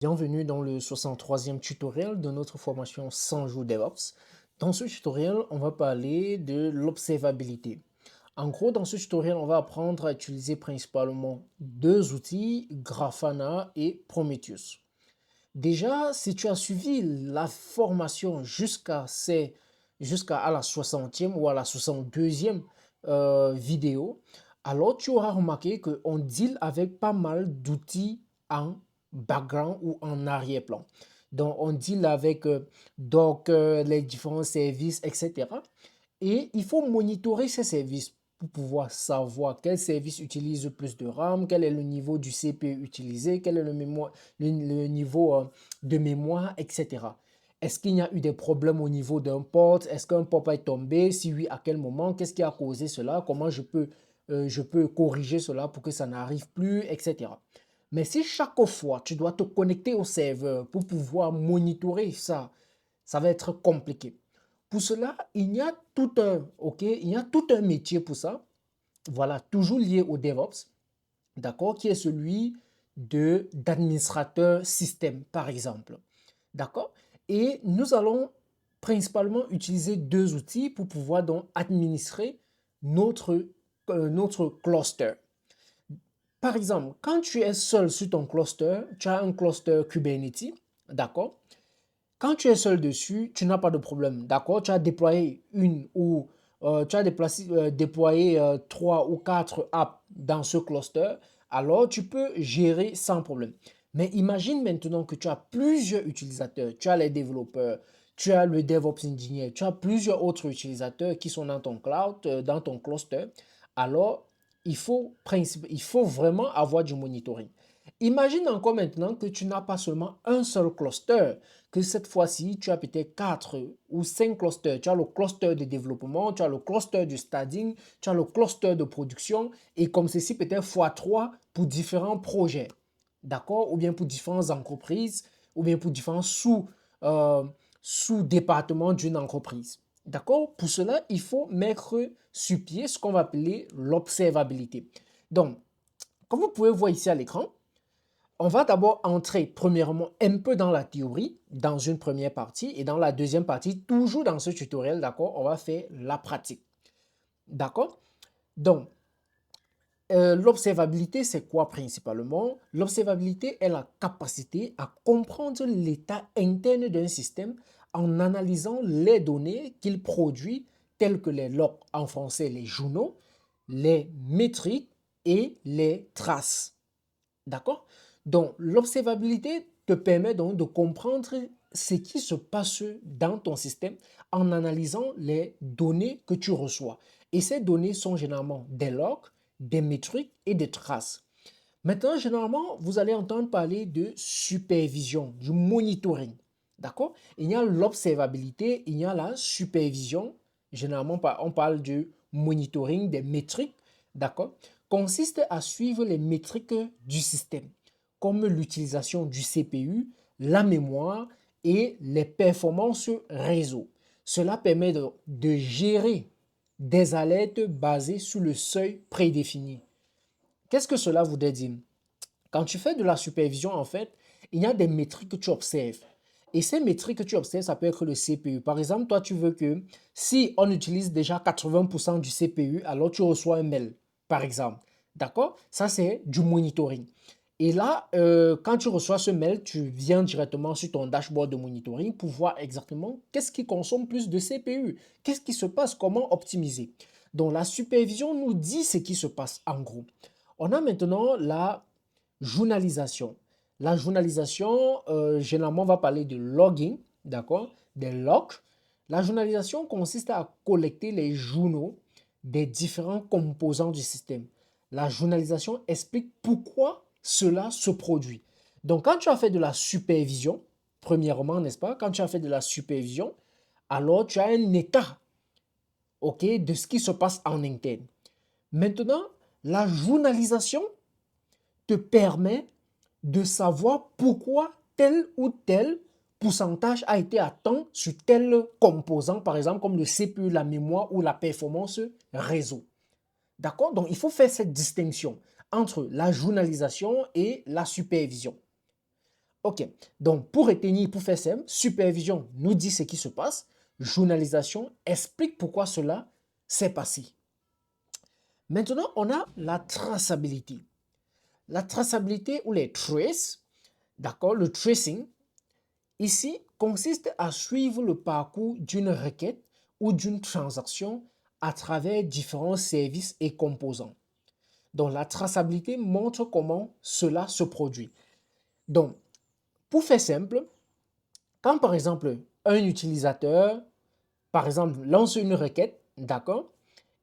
Bienvenue dans le 63e tutoriel de notre formation 100 jours DevOps. Dans ce tutoriel, on va parler de l'observabilité. En gros, dans ce tutoriel, on va apprendre à utiliser principalement deux outils, Grafana et Prometheus. Déjà, si tu as suivi la formation jusqu'à la 60e ou à la 62e vidéo, alors tu auras remarqué qu'on deal avec pas mal d'outils en background ou en arrière-plan. Donc, on deal avec Docker, les différents services, etc. Et il faut monitorer ces services pour pouvoir savoir quel service utilise plus de RAM, quel est le niveau du CPU utilisé, quel est le niveau de mémoire, etc. Est-ce qu'il y a eu des problèmes au niveau d'un port? Est-ce qu'un port est tombé? Si oui, à quel moment? Qu'est-ce qui a causé cela? Comment je peux corriger cela pour que ça n'arrive plus, etc. Mais si chaque fois tu dois te connecter au serveur pour pouvoir monitorer ça, ça va être compliqué. Pour cela, il y a tout un métier pour ça. Voilà, toujours lié au DevOps, d'accord, qui est celui d'administrateur système, par exemple. D'accord? Et nous allons principalement utiliser deux outils pour pouvoir donc administrer notre, notre cluster. Par exemple, quand tu es seul sur ton cluster, tu as un cluster Kubernetes, d'accord? Quand tu es seul dessus, tu n'as pas de problème, d'accord? Tu as déployé déployé trois ou quatre apps dans ce cluster, alors tu peux gérer sans problème. Mais imagine maintenant que tu as plusieurs utilisateurs, tu as les développeurs, tu as le DevOps Engineer, tu as plusieurs autres utilisateurs qui sont dans ton cloud, dans ton cluster. Alors, il faut vraiment avoir du monitoring. Imagine encore maintenant que tu n'as pas seulement un seul cluster, que cette fois-ci, tu as peut-être 4 ou 5 clusters. Tu as le cluster de développement, tu as le cluster du staging, tu as le cluster de production, et comme ceci, peut-être x3 pour différents projets, d'accord? Ou bien pour différentes entreprises, ou bien pour différents sous-départements d'une entreprise. D'accord? Pour cela, il faut mettre sur pied ce qu'on va appeler l'observabilité. Donc, comme vous pouvez voir ici à l'écran, on va d'abord entrer premièrement un peu dans la théorie, dans une première partie, et dans la deuxième partie, toujours dans ce tutoriel, d'accord, on va faire la pratique. D'accord? Donc, l'observabilité, c'est quoi principalement? L'observabilité est la capacité à comprendre l'état interne d'un système en analysant les données qu'il produit, telles que les logs, en français les journaux, les métriques et les traces. D'accord? Donc, l'observabilité te permet donc de comprendre ce qui se passe dans ton système en analysant les données que tu reçois. Et ces données sont généralement des logs, des métriques et des traces. Maintenant, généralement, vous allez entendre parler de supervision, du monitoring. D'accord? Il y a l'observabilité, il y a la supervision. Généralement, on parle du monitoring des métriques. D'accord? Consiste à suivre les métriques du système, comme l'utilisation du CPU, la mémoire et les performances réseau. Cela permet de gérer des alertes basées sur le seuil prédéfini. Qu'est-ce que cela voudrait dire? Quand tu fais de la supervision, en fait, il y a des métriques que tu observes. Et ces métriques que tu observes, ça peut être le CPU. Par exemple, toi, tu veux que si on utilise déjà 80% du CPU, alors tu reçois un mail, par exemple. D'accord? Ça, c'est du monitoring. Et là, quand tu reçois ce mail, tu viens directement sur ton dashboard de monitoring pour voir exactement qu'est-ce qui consomme plus de CPU, qu'est-ce qui se passe, comment optimiser. Donc, la supervision nous dit ce qui se passe en gros. On a maintenant la journalisation. La journalisation, généralement, on va parler de logging, d'accord, des logs. La journalisation consiste à collecter les journaux des différents composants du système. La journalisation explique pourquoi cela se produit. Donc, quand tu as fait de la supervision, premièrement, n'est-ce pas, quand tu as fait de la supervision, alors tu as un état, ok, de ce qui se passe en interne. Maintenant, la journalisation te permet de savoir pourquoi tel ou tel pourcentage a été atteint sur tel composant, par exemple comme le CPU, la mémoire ou la performance réseau. D'accord? Donc, il faut faire cette distinction entre la journalisation et la supervision. OK. Donc, pour retenir, pour faire simple, supervision nous dit ce qui se passe. Journalisation explique pourquoi cela s'est passé. Maintenant, on a la traçabilité. La traçabilité ou les traces, d'accord, le tracing, ici, consiste à suivre le parcours d'une requête ou d'une transaction à travers différents services et composants. Donc, la traçabilité montre comment cela se produit. Donc, pour faire simple, quand par exemple un utilisateur, par exemple, lance une requête, d'accord,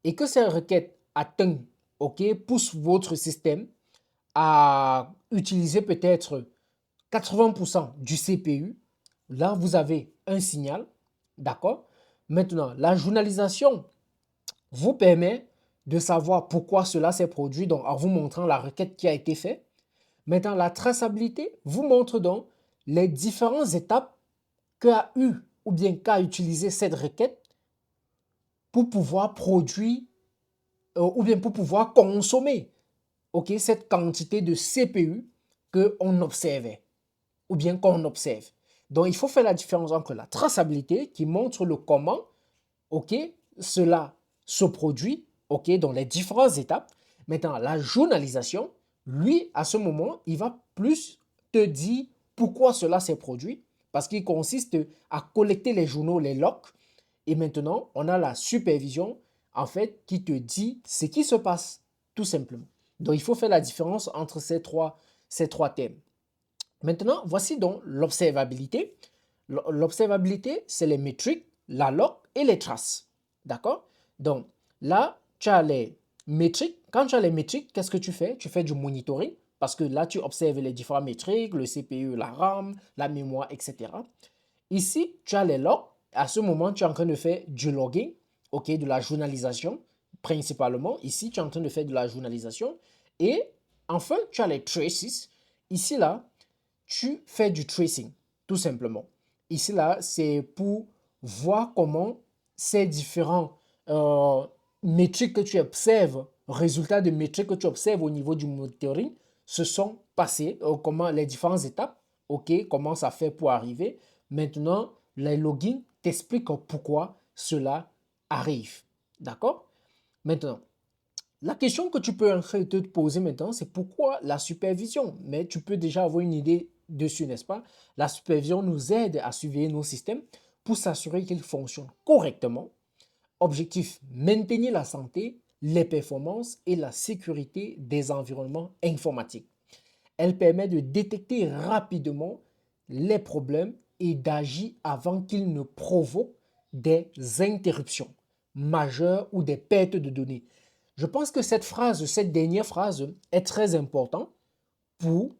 et que cette requête atteint, ok, pousse votre système à utiliser peut-être 80% du CPU, là vous avez un signal, d'accord. Maintenant, la journalisation vous permet de savoir pourquoi cela s'est produit, donc en vous montrant la requête qui a été faite. Maintenant, la traçabilité vous montre donc les différentes étapes qu'a eu ou bien qu'a utilisé cette requête pour pouvoir produire ou bien pour pouvoir consommer, ok, cette quantité de CPU qu'on observait ou bien qu'on observe. Donc, il faut faire la différence entre la traçabilité qui montre le comment, ok, cela se produit, ok, dans les différentes étapes. Maintenant, la journalisation, lui, à ce moment, il va plus te dire pourquoi cela s'est produit, parce qu'il consiste à collecter les journaux, les logs. Et maintenant, on a la supervision, en fait, qui te dit ce qui se passe, tout simplement. Donc, il faut faire la différence entre ces trois thèmes. Maintenant, voici donc l'observabilité. L'observabilité, c'est les métriques, la log et les traces. D'accord? Donc, là, tu as les métriques. Quand tu as les métriques, qu'est-ce que tu fais? Tu fais du monitoring parce que là, tu observes les différentes métriques, le CPU, la RAM, la mémoire, etc. Ici, tu as les logs. À ce moment, tu es en train de faire du logging, ok, de la journalisation principalement. Ici, tu es en train de faire de la journalisation. Et enfin, tu as les traces. Ici, là, tu fais du tracing, tout simplement. Ici, là, c'est pour voir comment ces différents métriques que tu observes, résultats de métriques que tu observes au niveau du monitoring, se sont passés, comment les différentes étapes, ok, comment ça fait pour arriver. Maintenant, les logins t'expliquent pourquoi cela arrive. D'accord? Maintenant, la question que tu peux en fait te poser maintenant, c'est pourquoi la supervision? Mais tu peux déjà avoir une idée dessus, n'est-ce pas? La supervision nous aide à surveiller nos systèmes pour s'assurer qu'ils fonctionnent correctement. Objectif, maintenir la santé, les performances et la sécurité des environnements informatiques. Elle permet de détecter rapidement les problèmes et d'agir avant qu'ils ne provoquent des interruptions majeures ou des pertes de données. Je pense que cette dernière phrase est très importante pour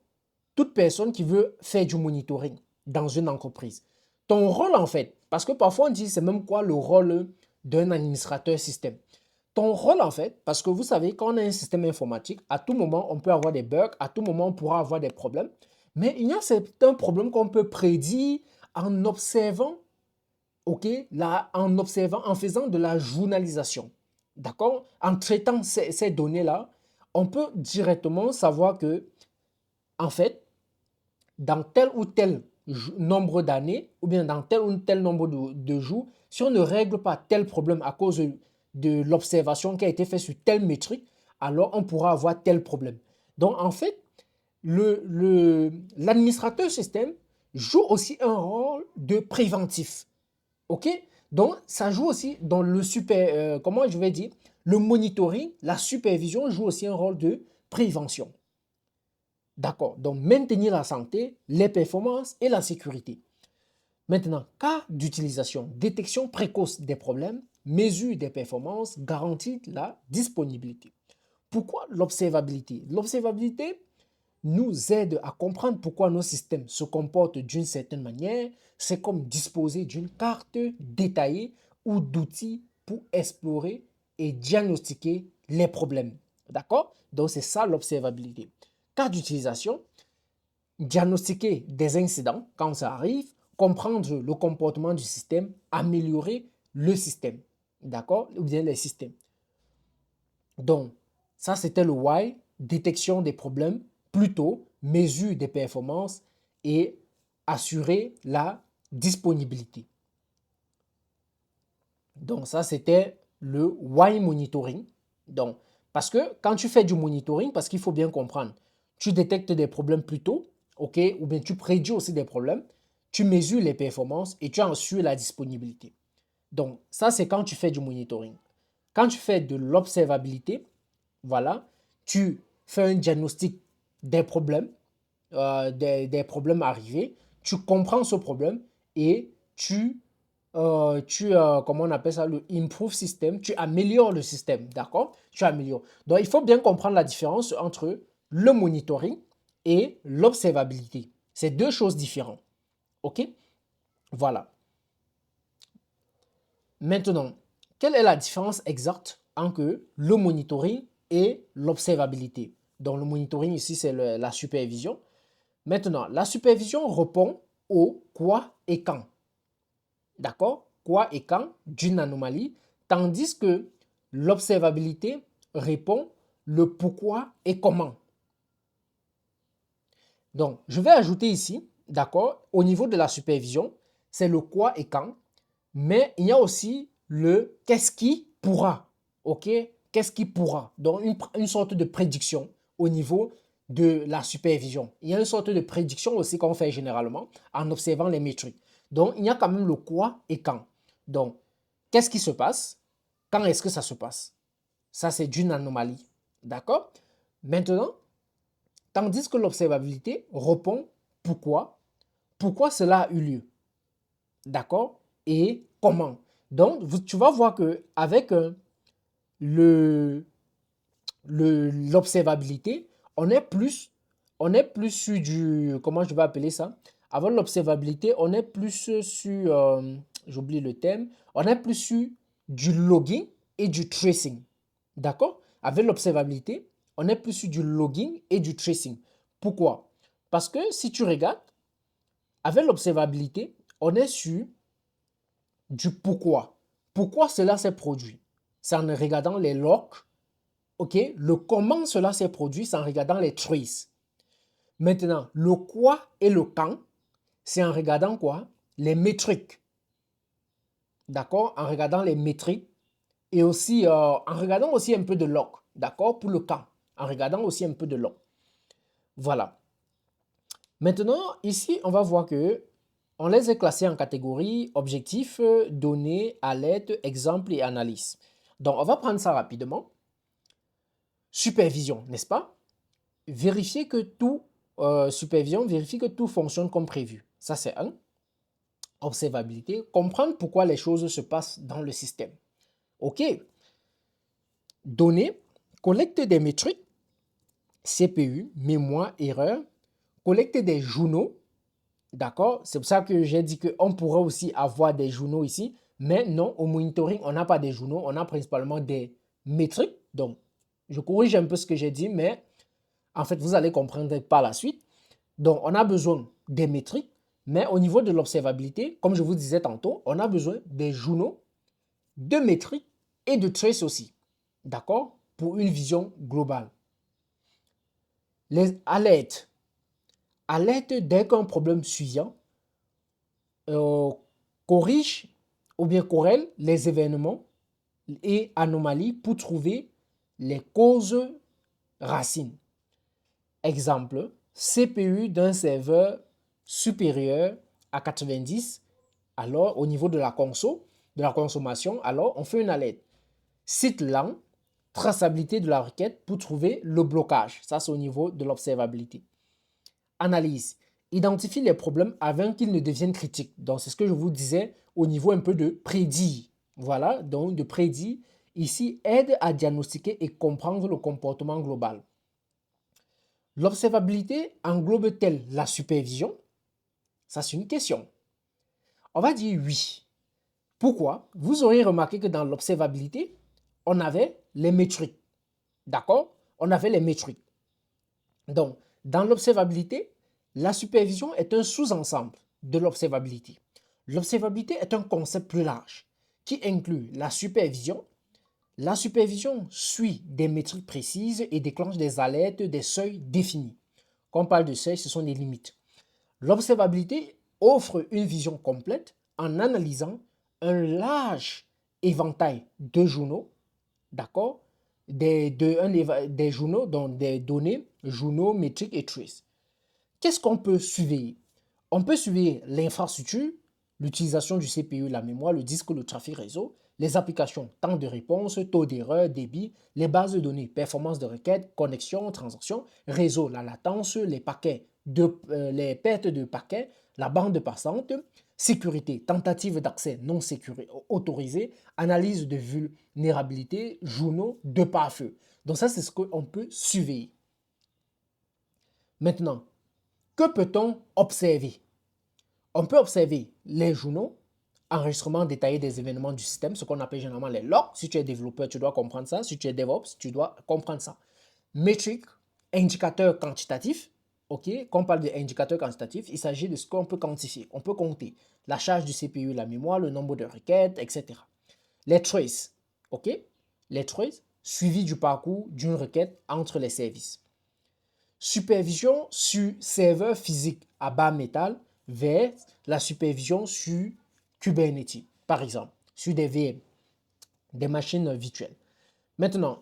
toute personne qui veut faire du monitoring dans une entreprise. Ton rôle en fait, parce que parfois on dit c'est même quoi le rôle d'un administrateur système. Ton rôle en fait, parce que vous savez, quand on a un système informatique, à tout moment on peut avoir des bugs, à tout moment on pourra avoir des problèmes, mais il y a certains problèmes qu'on peut prédire en observant, ok, là, en observant, en faisant de la journalisation. D'accord? En traitant ces données-là, on peut directement savoir que, en fait, dans tel ou tel nombre d'années, ou bien dans tel ou tel nombre de jours, si on ne règle pas tel problème à cause de l'observation qui a été faite sur telle métrique, alors on pourra avoir tel problème. Donc, en fait, l'administrateur système joue aussi un rôle de préventif. OK? Donc, ça joue aussi dans le comment je vais dire, le monitoring, la supervision joue aussi un rôle de prévention. D'accord. Donc, maintenir la santé, les performances et la sécurité. Maintenant, cas d'utilisation, détection précoce des problèmes, mesure des performances, garantit la disponibilité. Pourquoi l'observabilité? L'observabilité nous aide à comprendre pourquoi nos systèmes se comportent d'une certaine manière. C'est comme disposer d'une carte détaillée ou d'outils pour explorer et diagnostiquer les problèmes. D'accord? Donc, c'est ça l'observabilité. Cas d'utilisation, diagnostiquer des incidents quand ça arrive, comprendre le comportement du système, améliorer le système. D'accord? Ou bien les systèmes. Donc, ça, c'était le why, détection des problèmes, plutôt mesure des performances et assurer la disponibilité. Donc ça, c'était le why monitoring. Donc, parce que quand tu fais du monitoring, parce qu'il faut bien comprendre, tu détectes des problèmes plus tôt, ok, ou bien tu prédis aussi des problèmes, tu mesures les performances et tu assures la disponibilité. Donc, ça, c'est quand tu fais du monitoring. Quand tu fais de l'observabilité, voilà, tu fais un diagnostic des problèmes, des problèmes arrivés, tu comprends ce problème et comment on appelle ça, le improve system, tu améliores le système, d'accord? Tu améliores. Donc, il faut bien comprendre la différence entre le monitoring et l'observabilité. C'est deux choses différentes, ok? Voilà. Maintenant, quelle est la différence exacte entre le monitoring et l'observabilité? Donc, le monitoring ici, c'est la supervision. Maintenant, la supervision répond au quoi et quand. D'accord? Quoi et quand d'une anomalie, tandis que l'observabilité répond le pourquoi et comment. Donc, je vais ajouter ici, d'accord, au niveau de la supervision, c'est le quoi et quand, mais il y a aussi le qu'est-ce qui pourra, ok? Qu'est-ce qui pourra? Donc, une sorte de prédiction au niveau de la supervision. Il y a une sorte de prédiction aussi qu'on fait généralement en observant les métriques. Donc, il y a quand même le quoi et quand. Donc, qu'est-ce qui se passe? Quand est-ce que ça se passe? Ça, c'est d'une anomalie. D'accord? Maintenant, tandis que l'observabilité répond pourquoi? Pourquoi cela a eu lieu? D'accord? Et comment? Donc, tu vas voir qu'avec l'observabilité, on est plus sur du, comment je vais appeler ça? Avant l'observabilité, on est plus sur, j'oublie le thème, on est plus sur du logging et du tracing. D'accord? Avec l'observabilité, on est plus sur du logging et du tracing. Pourquoi? Parce que si tu regardes, avec l'observabilité, on est sur du pourquoi. Pourquoi cela s'est produit? C'est en regardant les logs, ok? Le comment cela s'est produit, c'est en regardant les traces. Maintenant, le quoi et le quand, c'est en regardant quoi? Les métriques. D'accord? En regardant les métriques et aussi en regardant aussi un peu de log. D'accord? Pour le quand. En regardant aussi un peu de log. Voilà. Maintenant, ici, on va voir que on les a classés en catégories objectifs, données, alerte, exemple et analyse. Donc, on va prendre ça rapidement. Supervision, n'est-ce pas? Vérifier que tout, supervision, vérifier que tout fonctionne comme prévu. Ça, c'est un. Observabilité, comprendre pourquoi les choses se passent dans le système. OK. Données, collecte des métriques, CPU, mémoire, erreur, collecte des journaux. D'accord? C'est pour ça que j'ai dit qu'on pourrait aussi avoir des journaux ici. Mais non, au monitoring, on n'a pas des journaux. On a principalement des métriques. Donc, je corrige un peu ce que j'ai dit, mais en fait, vous allez comprendre par la suite. Donc, on a besoin des métriques. Mais au niveau de l'observabilité, comme je vous disais tantôt, on a besoin des journaux, de métriques et de traces aussi. D'accord? Pour une vision globale. Les alertes. Alerte dès qu'un problème suivant euh, corrige ou bien corrèle les événements et anomalies pour trouver les causes racines. Exemple, CPU d'un serveur supérieur à 90, alors au niveau de la consommation, alors on fait une alerte. Site lent, traçabilité de la requête pour trouver le blocage. Ça, c'est au niveau de l'observabilité. Analyse. Identifie les problèmes avant qu'ils ne deviennent critiques. Donc, c'est ce que je vous disais au niveau un peu de prédit. Voilà, donc de prédit, ici, aide à diagnostiquer et comprendre le comportement global. L'observabilité englobe-t-elle la supervision? Ça, c'est une question. On va dire oui. Pourquoi? Vous aurez remarqué que dans l'observabilité, on avait les métriques. D'accord? On avait les métriques. Donc, dans l'observabilité, la supervision est un sous-ensemble de l'observabilité. L'observabilité est un concept plus large qui inclut la supervision. La supervision suit des métriques précises et déclenche des alertes, des seuils définis. Quand on parle de seuils, ce sont des limites. L'observabilité offre une vision complète en analysant un large éventail de journaux, d'accord, des journaux, donc des données, journaux, métriques et traces. Qu'est-ce qu'on peut surveiller? On peut surveiller l'infrastructure, l'utilisation du CPU, la mémoire, le disque, le trafic réseau, les applications, temps de réponse, taux d'erreur, débit, les bases de données, performance de requête, connexion, transaction, réseau, la latence, les pertes de paquets, la bande passante, sécurité, tentative d'accès non autorisée, analyse de vulnérabilité, journaux de pare-feu. Donc ça, c'est ce qu'on peut surveiller. Maintenant, que peut-on observer? On peut observer les journaux, enregistrement détaillé des événements du système, ce qu'on appelle généralement les logs. Si tu es développeur, tu dois comprendre ça. Si tu es DevOps, tu dois comprendre ça. Métriques, indicateurs quantitatifs. OK, quand on parle d'indicateurs quantitatifs, il s'agit de ce qu'on peut quantifier. On peut compter la charge du CPU, la mémoire, le nombre de requêtes, etc. Les traces. OK, les traces, suivi du parcours d'une requête entre les services. Supervision sur serveur physique à bas métal vers la supervision sur Kubernetes, par exemple, sur des VM, des machines virtuelles. Maintenant,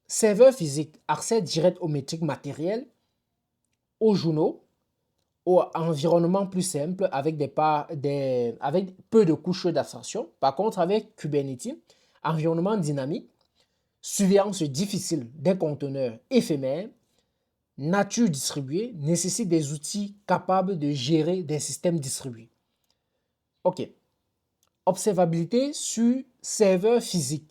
serveur physique, accès direct aux métriques matérielles, aux journaux, au environnement plus simple avec avec peu de couches d'abstraction. Par contre, avec Kubernetes, environnement dynamique, surveillance difficile des conteneurs éphémères, nature distribuée nécessite des outils capables de gérer des systèmes distribués. OK. Observabilité sur serveur physique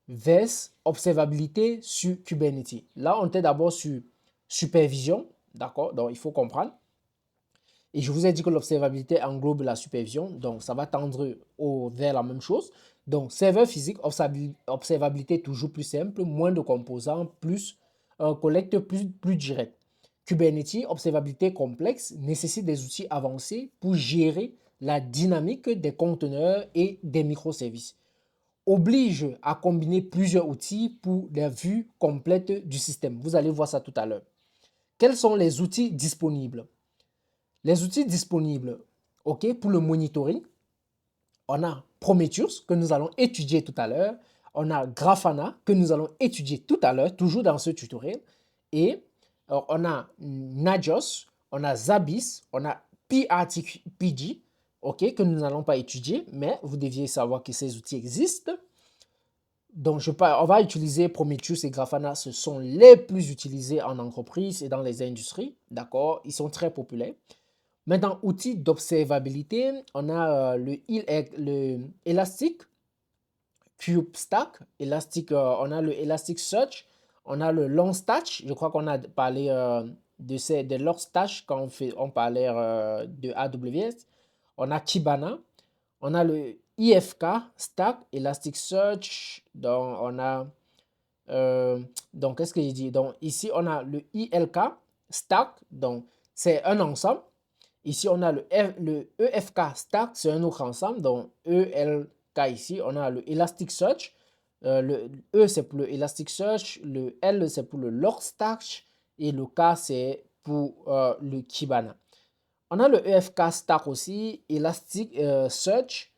versus observabilité sur Kubernetes. Là, on était d'abord sur supervision, d'accord? Donc, il faut comprendre. Et je vous ai dit que l'observabilité englobe la supervision, donc ça va tendre vers la même chose. Donc, serveur physique, observabilité toujours plus simple, moins de composants, collecte plus direct. Kubernetes, observabilité complexe, nécessite des outils avancés pour gérer la dynamique des conteneurs et des microservices. Oblige à combiner plusieurs outils pour la vue complète du système. Vous allez voir ça tout à l'heure. Quels sont les outils disponibles? Les outils disponibles, OK, pour le monitoring, on a Prometheus que nous allons étudier tout à l'heure. On a Grafana que nous allons étudier tout à l'heure, toujours dans ce tutoriel. Et on a Nagios, on a Zabbix, on a PRTPG, OK, que nous n'allons pas étudier, mais vous deviez savoir que ces outils existent. Donc, on va utiliser Prometheus et Grafana, ce sont les plus utilisés en entreprise et dans les industries, d'accord? Ils sont très populaires. Maintenant, outils d'observabilité, on a le Elastic CubeStack, on a le Elasticsearch, on a le Logstash. Je crois qu'on a parlé de Logstash quand on parlait de AWS. On a Kibana, on a le IFK Stack, Elasticsearch, donc on a donc qu'est-ce que j'ai dit? Donc ici on a le ILK Stack, donc c'est un ensemble. Ici, on a le EFK Stack, c'est un autre ensemble. Donc, ELK ici, on a le Elasticsearch. Le E, c'est pour le Elasticsearch. Le L, c'est pour le Logstash. Et le K, c'est pour le Kibana. On a le EFK Stack aussi, Elasticsearch,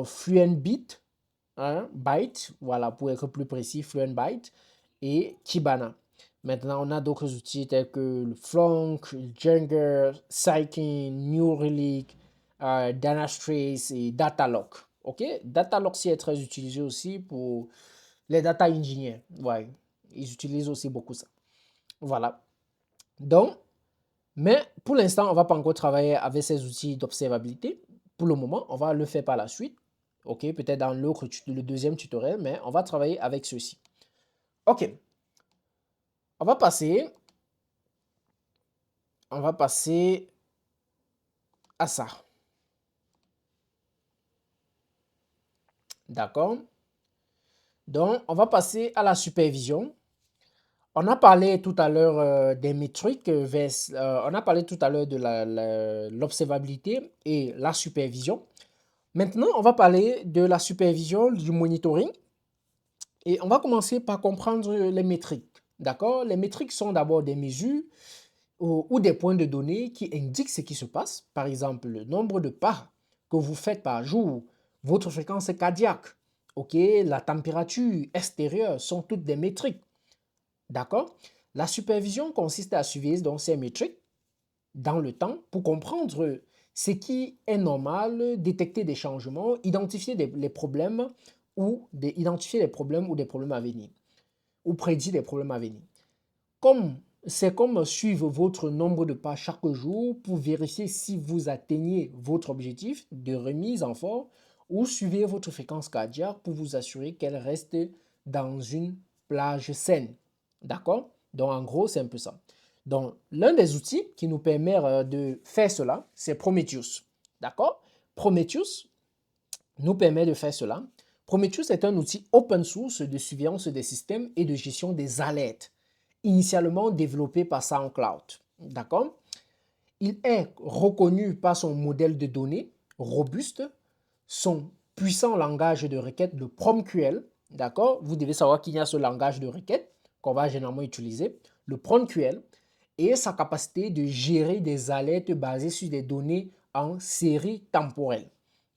Fluentbyte, hein, Byte, voilà, pour être plus précis, Fluentbyte et Kibana. Maintenant, on a d'autres outils tels que le Flunk, le Django, Cycling, New Relic, Dynatrace et Datalog. OK? Datalog est très utilisé aussi pour les data engineers. Ouais, ils utilisent aussi beaucoup ça. Voilà. Donc, mais pour l'instant, on ne va pas encore travailler avec ces outils d'observabilité. Pour le moment, on va le faire par la suite. OK? Peut-être dans le deuxième tutoriel, mais on va travailler avec ceux-ci. OK. On va passer à ça. D'accord? Donc, on va passer à la supervision. On a parlé tout à l'heure des métriques, on a parlé tout à l'heure de l'observabilité et la supervision. Maintenant, on va parler de la supervision, du monitoring. Et on va commencer par comprendre les métriques. D'accord? Les métriques sont d'abord des mesures ou des points de données qui indiquent ce qui se passe. Par exemple, le nombre de pas que vous faites par jour, votre fréquence cardiaque, ok, la température extérieure sont toutes des métriques. D'accord? La supervision consiste à suivre donc ces métriques dans le temps pour comprendre ce qui est normal, détecter des changements, identifier les problèmes identifier les problèmes ou des problèmes à venir ou prédire des problèmes à venir. C'est comme suivre votre nombre de pas chaque jour pour vérifier si vous atteignez votre objectif de remise en forme ou suivez votre fréquence cardiaque pour vous assurer qu'elle reste dans une plage saine. D'accord? Donc, en gros, c'est un peu ça. Donc, l'un des outils qui nous permet de faire cela, c'est Prometheus. D'accord? Prometheus nous permet de faire cela. Prometheus est un outil open source de surveillance des systèmes et de gestion des alertes, initialement développé par SoundCloud. D'accord? Il est reconnu par son modèle de données robuste, son puissant langage de requête, le PromQL. D'accord? Vous devez savoir qu'il y a ce langage de requête qu'on va généralement utiliser, le PromQL, et sa capacité de gérer des alertes basées sur des données en série temporelle.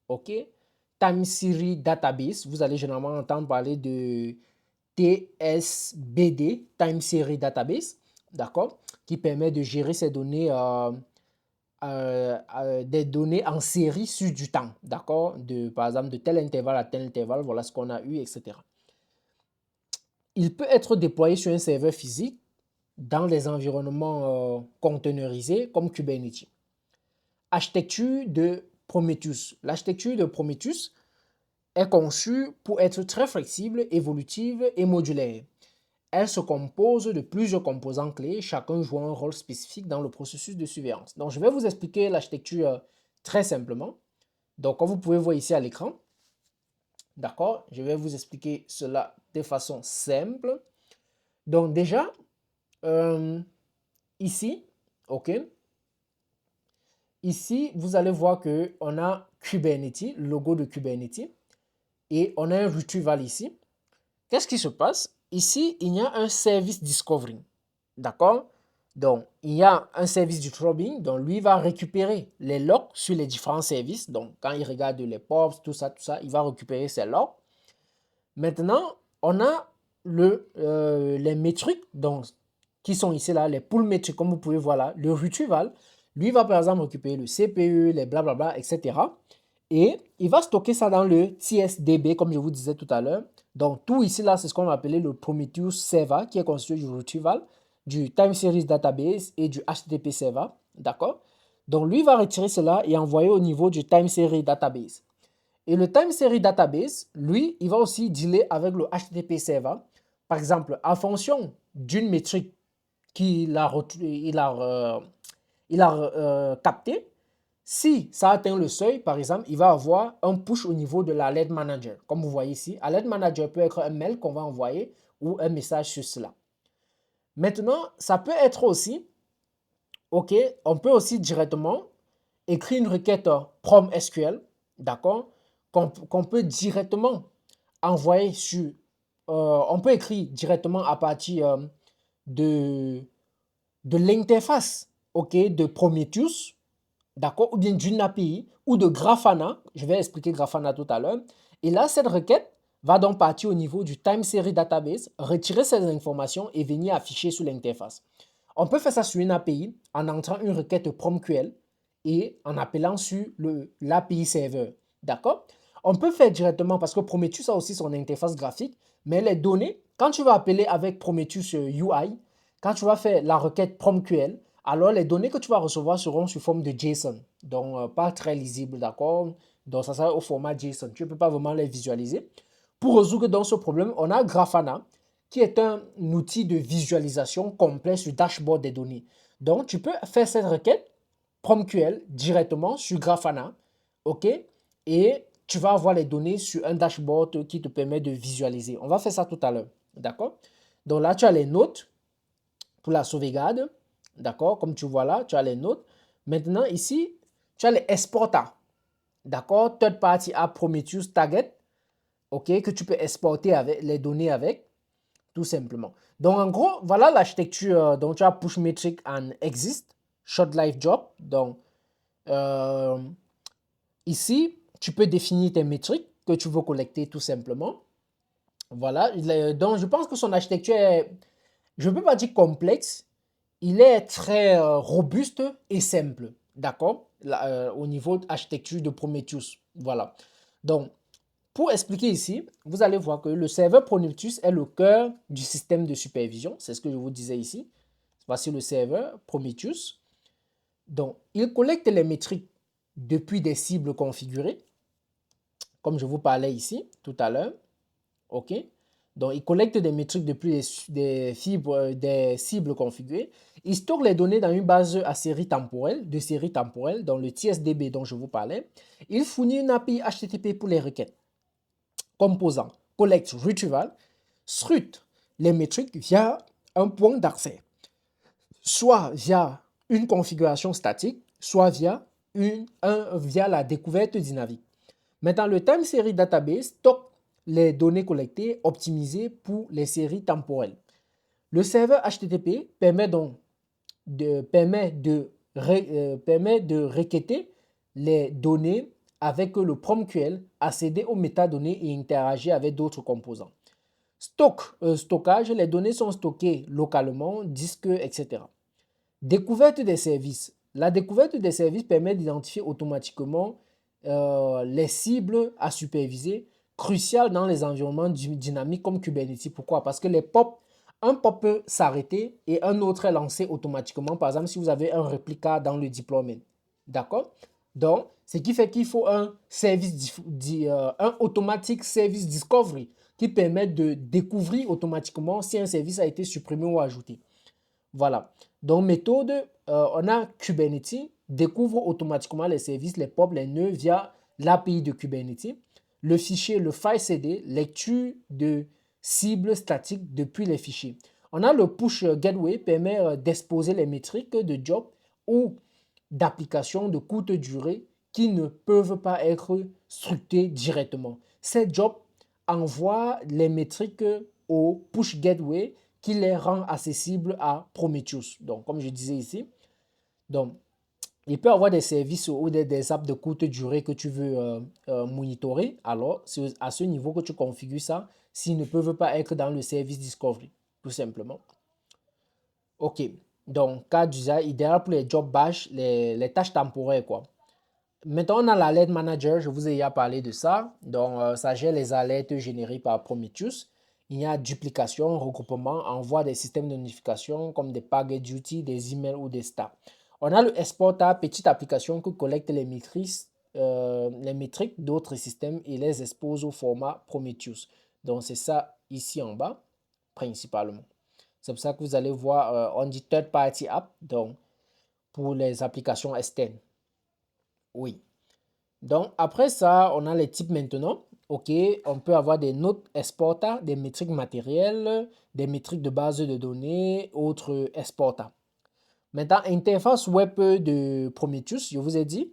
OK? Time Series Database, vous allez généralement entendre parler de TSBD, Time Series Database, d'accord, qui permet de gérer ces données, des données en série sur du temps, d'accord, par exemple de tel intervalle à tel intervalle, voilà ce qu'on a eu, etc. Il peut être déployé sur un serveur physique dans les environnements conteneurisés comme Kubernetes. Architecture de Prometheus. L'architecture de Prometheus est conçue pour être très flexible, évolutive et modulaire. Elle se compose de plusieurs composants clés, chacun jouant un rôle spécifique dans le processus de surveillance. Donc, je vais vous expliquer l'architecture très simplement. Donc, comme vous pouvez voir ici à l'écran, d'accord, je vais vous expliquer cela de façon simple. Donc, déjà, ici, ok, ici, vous allez voir qu'on a Kubernetes, le logo de Kubernetes, et on a un retrieval ici. Qu'est-ce qui se passe? Ici, il y a un service discovery. D'accord? Donc, il y a un service du throbbing. Donc, lui va récupérer les logs sur les différents services. Donc, quand il regarde les pops, tout ça, il va récupérer ces logs. Maintenant, on a les métriques donc, qui sont ici, là, les pool métriques, comme vous pouvez voir là. Le retrieval, lui va par exemple récupérer le CPU, les blablabla, etc. Et il va stocker ça dans le TSDB, comme je vous disais tout à l'heure. Donc, tout ici, là, c'est ce qu'on va appeler le Prometheus Server, qui est constitué du retrieval, du Time Series Database et du HTTP Server. D'accord? Donc, lui va retirer cela et envoyer au niveau du Time Series Database. Et le Time Series Database, lui, il va aussi dealer avec le HTTP Server. Par exemple, en fonction d'une métrique qu'il a, captée, si ça atteint le seuil, par exemple, il va avoir un push au niveau de l'alert manager. Comme vous voyez ici, alert manager peut être un mail qu'on va envoyer ou un message sur cela. Maintenant, ça peut être aussi, ok, on peut aussi directement écrire une requête prom SQL, d'accord, qu'on peut directement envoyer sur, on peut écrire directement à partir de l'interface, ok, de Prometheus, d'accord, ou bien d'une API ou de Grafana. Je vais expliquer Grafana tout à l'heure. Et là, cette requête va donc partir au niveau du Time Series Database, retirer ces informations et venir afficher sur l'interface. On peut faire ça sur une API en entrant une requête PromQL et en appelant sur l'API serveur. D'accord? On peut faire directement parce que Prometheus a aussi son interface graphique, mais les données, quand tu vas appeler avec Prometheus UI, quand tu vas faire la requête PromQL, alors les données que tu vas recevoir seront sous forme de JSON, donc pas très lisible, d'accord? Donc ça sera au format JSON, tu ne peux pas vraiment les visualiser. Pour résoudre donc ce problème, on a Grafana, qui est un outil de visualisation complet sur dashboard des données. Donc tu peux faire cette requête PromQL directement sur Grafana, ok? Et tu vas avoir les données sur un dashboard qui te permet de visualiser. On va faire ça tout à l'heure, d'accord? Donc là, tu as les notes pour la sauvegarde. D'accord? Comme tu vois là, tu as les notes. Maintenant, ici, tu as les exporters. D'accord? Third Party App Prometheus Target. OK? Que tu peux exporter avec les données avec. tout simplement. Donc, en gros, voilà l'architecture. Donc, tu as push metric and exist, short life job. Donc, euh, ici, tu peux définir tes métriques que tu veux collecter tout simplement. Voilà. Donc, je pense que son architecture est, je ne peux pas dire complexe, il est très robuste et simple. D'accord? Au niveau d'architecture de Prometheus. Voilà. Donc, pour expliquer ici, vous allez voir que le serveur Prometheus est le cœur du système de supervision. C'est ce que je vous disais ici. Voici le serveur Prometheus. Donc, il collecte les métriques depuis des cibles configurées, comme je vous parlais ici tout à l'heure. OK? Donc, il collecte des métriques depuis des cibles configurées. Il stocke les données dans une base à série temporelle, dans le TSDB dont je vous parlais. Il fournit une API HTTP pour les requêtes. Composant, collect, retrieval, scrute les métriques via un point d'accès, soit via une configuration statique, soit via la découverte dynamique. Maintenant, le time series database stocke les données collectées optimisées pour les séries temporelles. Le serveur HTTP permet de requêter les données avec le PromQL, accéder aux métadonnées et interagir avec d'autres composants. Stockage, les données sont stockées localement, disque, etc. Découverte des services. La découverte des services permet d'identifier automatiquement les cibles à superviser, crucial dans les environnements dynamiques comme Kubernetes. Pourquoi? Parce que un pop peut s'arrêter et un autre est lancé automatiquement. Par exemple, si vous avez un réplica dans le deployment. D'accord? Donc, ce qui fait qu'il faut un automatic service discovery qui permet de découvrir automatiquement si un service a été supprimé ou ajouté. Voilà. Donc, méthode, on a Kubernetes, découvre automatiquement les services, les POP, les nœuds via l'API de Kubernetes. Le fichier, le file CD, lecture de cibles statiques depuis les fichiers. On a le push gateway, permet d'exposer les métriques de job ou d'applications de courte durée qui ne peuvent pas être structurées directement. Ces jobs envoient les métriques au push gateway qui les rend accessibles à Prometheus. Donc, comme je disais ici, donc, il peut y avoir des services ou des apps de courte durée que tu veux monitorer. Alors, c'est à ce niveau que tu configures ça s'ils ne peuvent pas être dans le service Discovery, tout simplement. OK. Donc, cas d'usage idéal pour les job bash, les tâches temporaires, quoi. Maintenant, on a l'alert manager. Je vous ai déjà parlé de ça. Donc, ça gère les alertes générées par Prometheus. Il y a duplication, regroupement, envoi des systèmes de notification comme des PagerDuty, des emails ou des stars. On a le exporter, petite application qui collecte les métriques d'autres systèmes et les expose au format Prometheus. Donc, c'est ça ici en bas, principalement. C'est pour ça que vous allez voir, on dit third party app, donc pour les applications externes. Oui. Donc, après ça, on a les types maintenant. OK, on peut avoir des notes exporta, des métriques matérielles, des métriques de base de données, autres exporta. Maintenant, interface web de Prometheus, je vous ai dit,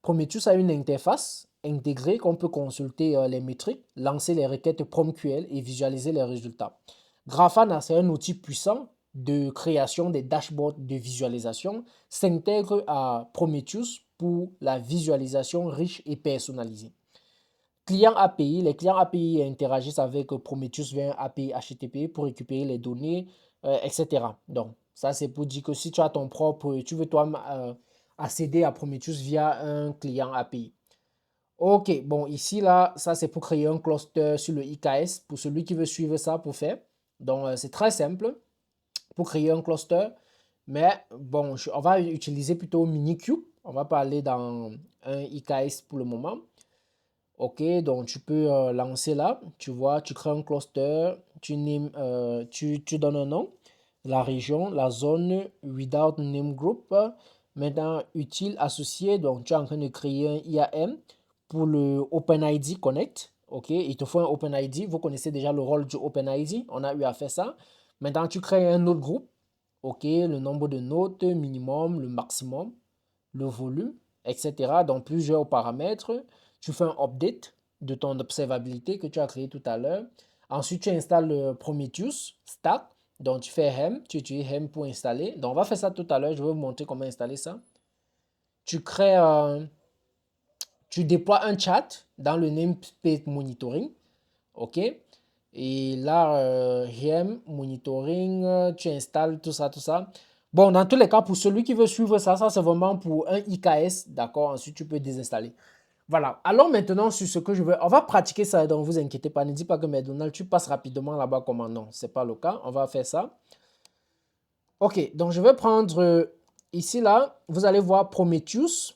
Prometheus a une interface intégrée qu'on peut consulter les métriques, lancer les requêtes PromQL et visualiser les résultats. Grafana, c'est un outil puissant de création des dashboards de visualisation, s'intègre à Prometheus pour la visualisation riche et personnalisée. Client API, les clients API interagissent avec Prometheus via un API HTTP pour récupérer les données, etc. Donc, ça c'est pour dire que si tu as tu veux toi accéder à Prometheus via un client API. Ok, bon, ici, là, ça c'est pour créer un cluster sur le IKS, pour celui qui veut suivre ça pour faire. Donc, c'est très simple pour créer un cluster. Mais bon, on va utiliser plutôt Minikube. On va parler dans un IKS pour le moment. Ok, donc tu peux lancer là. Tu vois, tu crées un cluster. Tu donnes un nom, la région, la zone, without name group. Maintenant, utile, associé. Donc, tu es en train de créer un IAM pour le OpenID Connect. Ok, il te faut un OpenID. Vous connaissez déjà le rôle du OpenID. On a eu à faire ça. Maintenant, tu crées un autre groupe. OK, le nombre de notes minimum, le maximum, le volume, etc. Donc, plusieurs paramètres. Tu fais un update de ton observabilité que tu as créé tout à l'heure. Ensuite, tu installes le Prometheus Stack. Donc, tu fais hem, tu utilises hem pour installer. Donc, on va faire ça tout à l'heure. Je vais vous montrer comment installer ça. Tu crées, tu déploies un chat dans le namespace monitoring. OK? Et là, hem, monitoring, tu installes tout ça, tout ça. Bon, dans tous les cas, pour celui qui veut suivre ça, ça c'est vraiment pour un IKS. D'accord? Ensuite, tu peux désinstaller. Voilà. Alors maintenant, sur ce que je veux, on va pratiquer ça, donc vous inquiétez pas. Ne dis pas que McDonald's, tu passes rapidement là-bas comme un non. Ce n'est pas le cas. On va faire ça. OK, donc je vais prendre ici, là, vous allez voir Prometheus,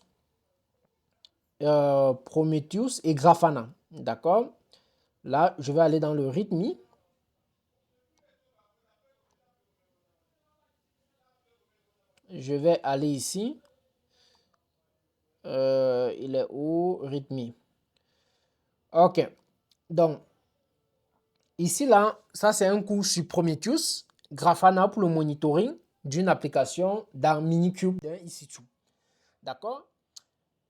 Prometheus et Grafana. D'accord? Là, je vais aller dans le README. Je vais aller ici. Il est où? README. OK. Donc, ici, là, ça, c'est un cours sur Prometheus, Grafana pour le monitoring d'une application dans Minikube d'un EC2. D'accord?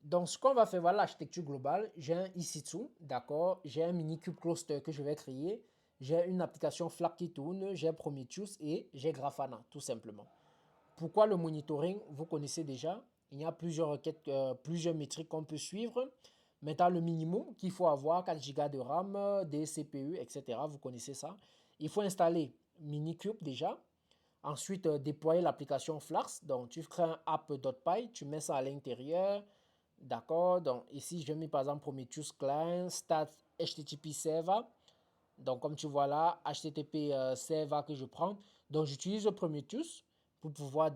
Donc, ce qu'on va faire, voilà l'architecture globale. J'ai un EC2, d'accord? J'ai un Minikube cluster que je vais créer. J'ai une application Flask qui tourne. J'ai Prometheus et j'ai Grafana, tout simplement. Pourquoi le monitoring? Vous connaissez déjà. Il y a plusieurs requêtes, plusieurs métriques qu'on peut suivre. Maintenant, le minimum qu'il faut avoir, 4 Go de RAM, des CPU, etc. Vous connaissez ça. Il faut installer Minikube déjà. Ensuite, déployer l'application Flask. Donc, tu crées un app.py, tu mets ça à l'intérieur. D'accord. Donc, ici, je mets par exemple Prometheus Client, Start HTTP Server. Donc, comme tu vois là, HTTP Server que je prends. Donc, j'utilise Prometheus pour pouvoir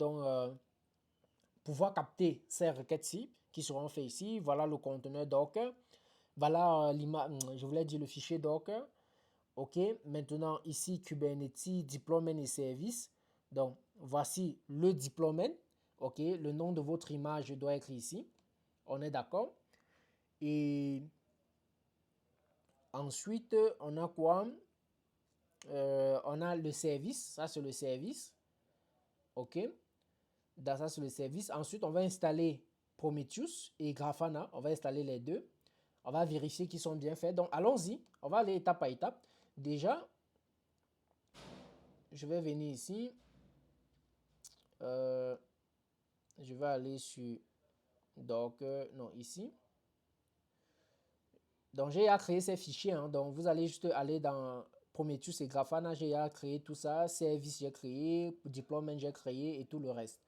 capter ces requêtes-ci qui seront faites ici. Voilà le conteneur Docker. Voilà je voulais dire le fichier Docker. OK. Maintenant, ici, Kubernetes, deployment et service. Donc, voici le deployment. OK. Le nom de votre image doit être ici. On est d'accord. Et ensuite, on a quoi? On a le service. Ça, c'est le service. OK. Dans ça, c'est le service. Ensuite, on va installer Prometheus et Grafana. On va installer les deux. On va vérifier qu'ils sont bien faits. Donc, allons-y. On va aller étape par étape. Déjà, je vais venir ici. Je vais aller sur Docker. Non, ici. Donc, j'ai à créer ces fichiers. Hein. Donc, vous allez juste aller dans Prometheus et Grafana. J'ai à créer tout ça. Service, j'ai créé. Deployment, j'ai créé. Et tout le reste.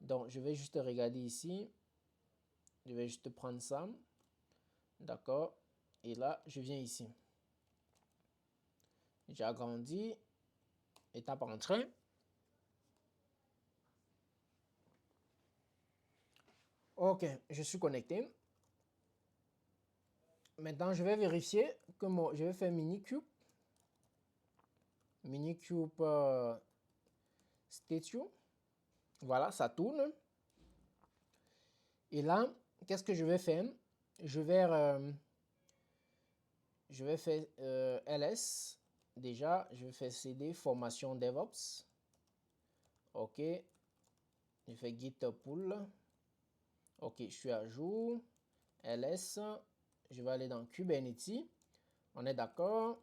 Donc, je vais juste regarder ici. Je vais juste prendre ça. D'accord. Et là, je viens ici. J'ai agrandi. Étape entrée. OK, je suis connecté. Maintenant, je vais vérifier que je vais faire Minikube. Minikube statue. Voilà, ça tourne. Et là, qu'est-ce que je vais faire? Je vais faire ls. Déjà, je vais faire cd formation DevOps. OK. Je fais git pull. OK, je suis à jour. ls. Je vais aller dans Kubernetes. On est d'accord.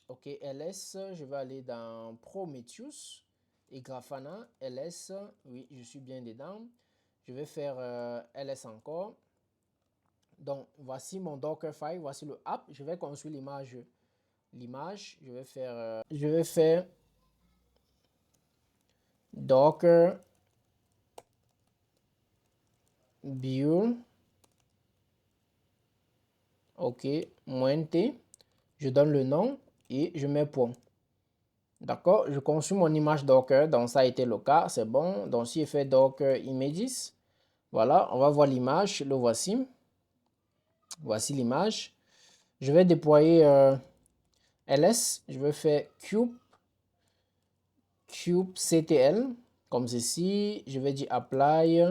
OK, ls. Je vais aller dans Prometheus et Grafana. ls. Oui, je suis bien dedans. Je vais faire ls encore. Donc, voici mon Dockerfile. Voici le app. Je vais construire l'image. Je vais faire Docker build. OK, -t. Je donne le nom et je mets point. D'accord, je construis mon image Docker. Donc, ça a été le cas. C'est bon. Donc, si je fais Docker Images, voilà, on va voir l'image. Le voici. Voici l'image. Je vais déployer ls. Je vais faire kubectl comme ceci. Je vais dire apply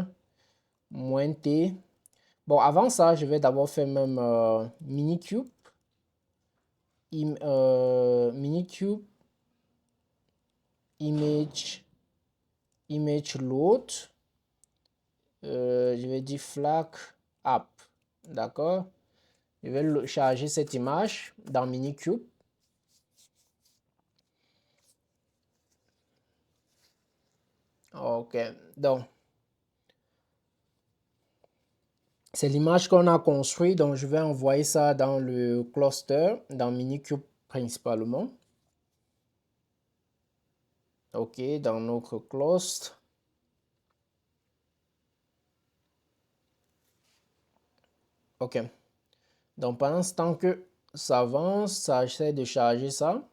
-t. Bon, avant ça, je vais d'abord faire même minikube. Minikube image load. Je vais dire flag app. D'accord. Je vais charger cette image dans Minikube. Ok, donc c'est l'image qu'on a construite, donc je vais envoyer ça dans le cluster, dans Minikube principalement. Ok, dans notre cluster. Ok, donc pendant ce temps que ça avance, ça essaie de charger ça.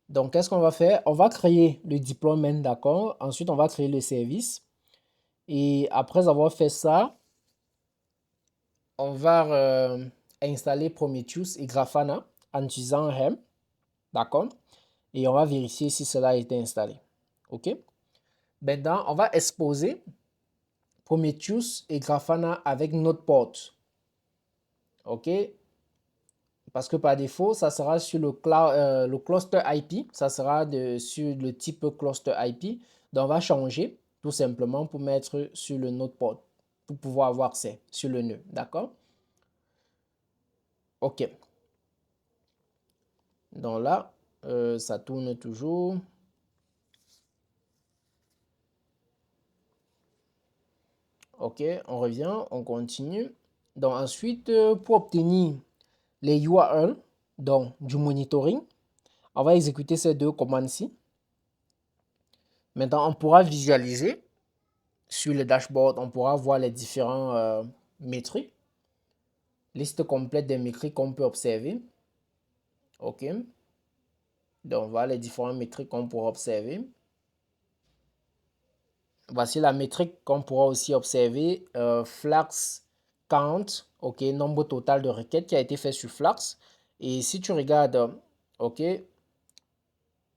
Donc, qu'est-ce qu'on va faire? On va créer le deployment, d'accord? Ensuite, on va créer le service. Et après avoir fait ça, on va installer Prometheus et Grafana en utilisant Helm, d'accord? Et on va vérifier si cela a été installé. OK? Maintenant, on va exposer Prometheus et Grafana avec notre porte. OK? Parce que par défaut, ça sera sur le cluster IP. Ça sera sur le type cluster IP. Donc, on va changer tout simplement pour mettre sur le node port pour pouvoir avoir accès sur le nœud. D'accord? OK. Donc là, ça tourne toujours. OK, on revient, on continue. Donc ensuite, pour obtenir les URL donc, du monitoring, on va exécuter ces deux commandes-ci. Maintenant, on pourra visualiser sur le dashboard, on pourra voir les différents métriques. Liste complète des métriques qu'on peut observer. OK. Donc, voilà les différentes métriques qu'on pourra observer. Voici la métrique qu'on pourra aussi observer. Flask count, OK, nombre total de requêtes qui a été fait sur Flask. Et si tu regardes, OK,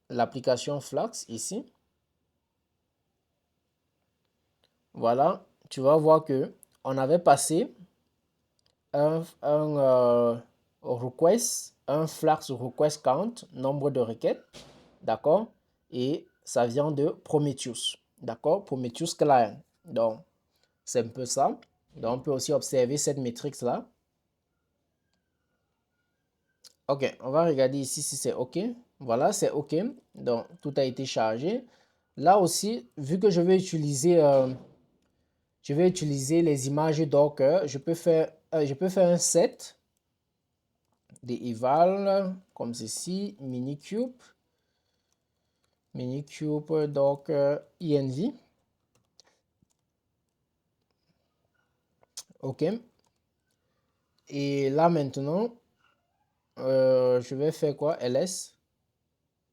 l'application Flask ici, voilà, tu vas voir que on avait passé un request, un Flask request count, nombre de requêtes, d'accord, et ça vient de Prometheus, d'accord, Prometheus Client. Donc, c'est un peu ça. Donc, on peut aussi observer cette métrique-là. OK, on va regarder ici si c'est OK. Voilà, c'est OK. Donc, tout a été chargé. Là aussi, vu que je vais utiliser les images Docker, je peux faire un set des eval comme ceci, minikube Docker env. OK. Et là maintenant, je vais faire quoi? ls.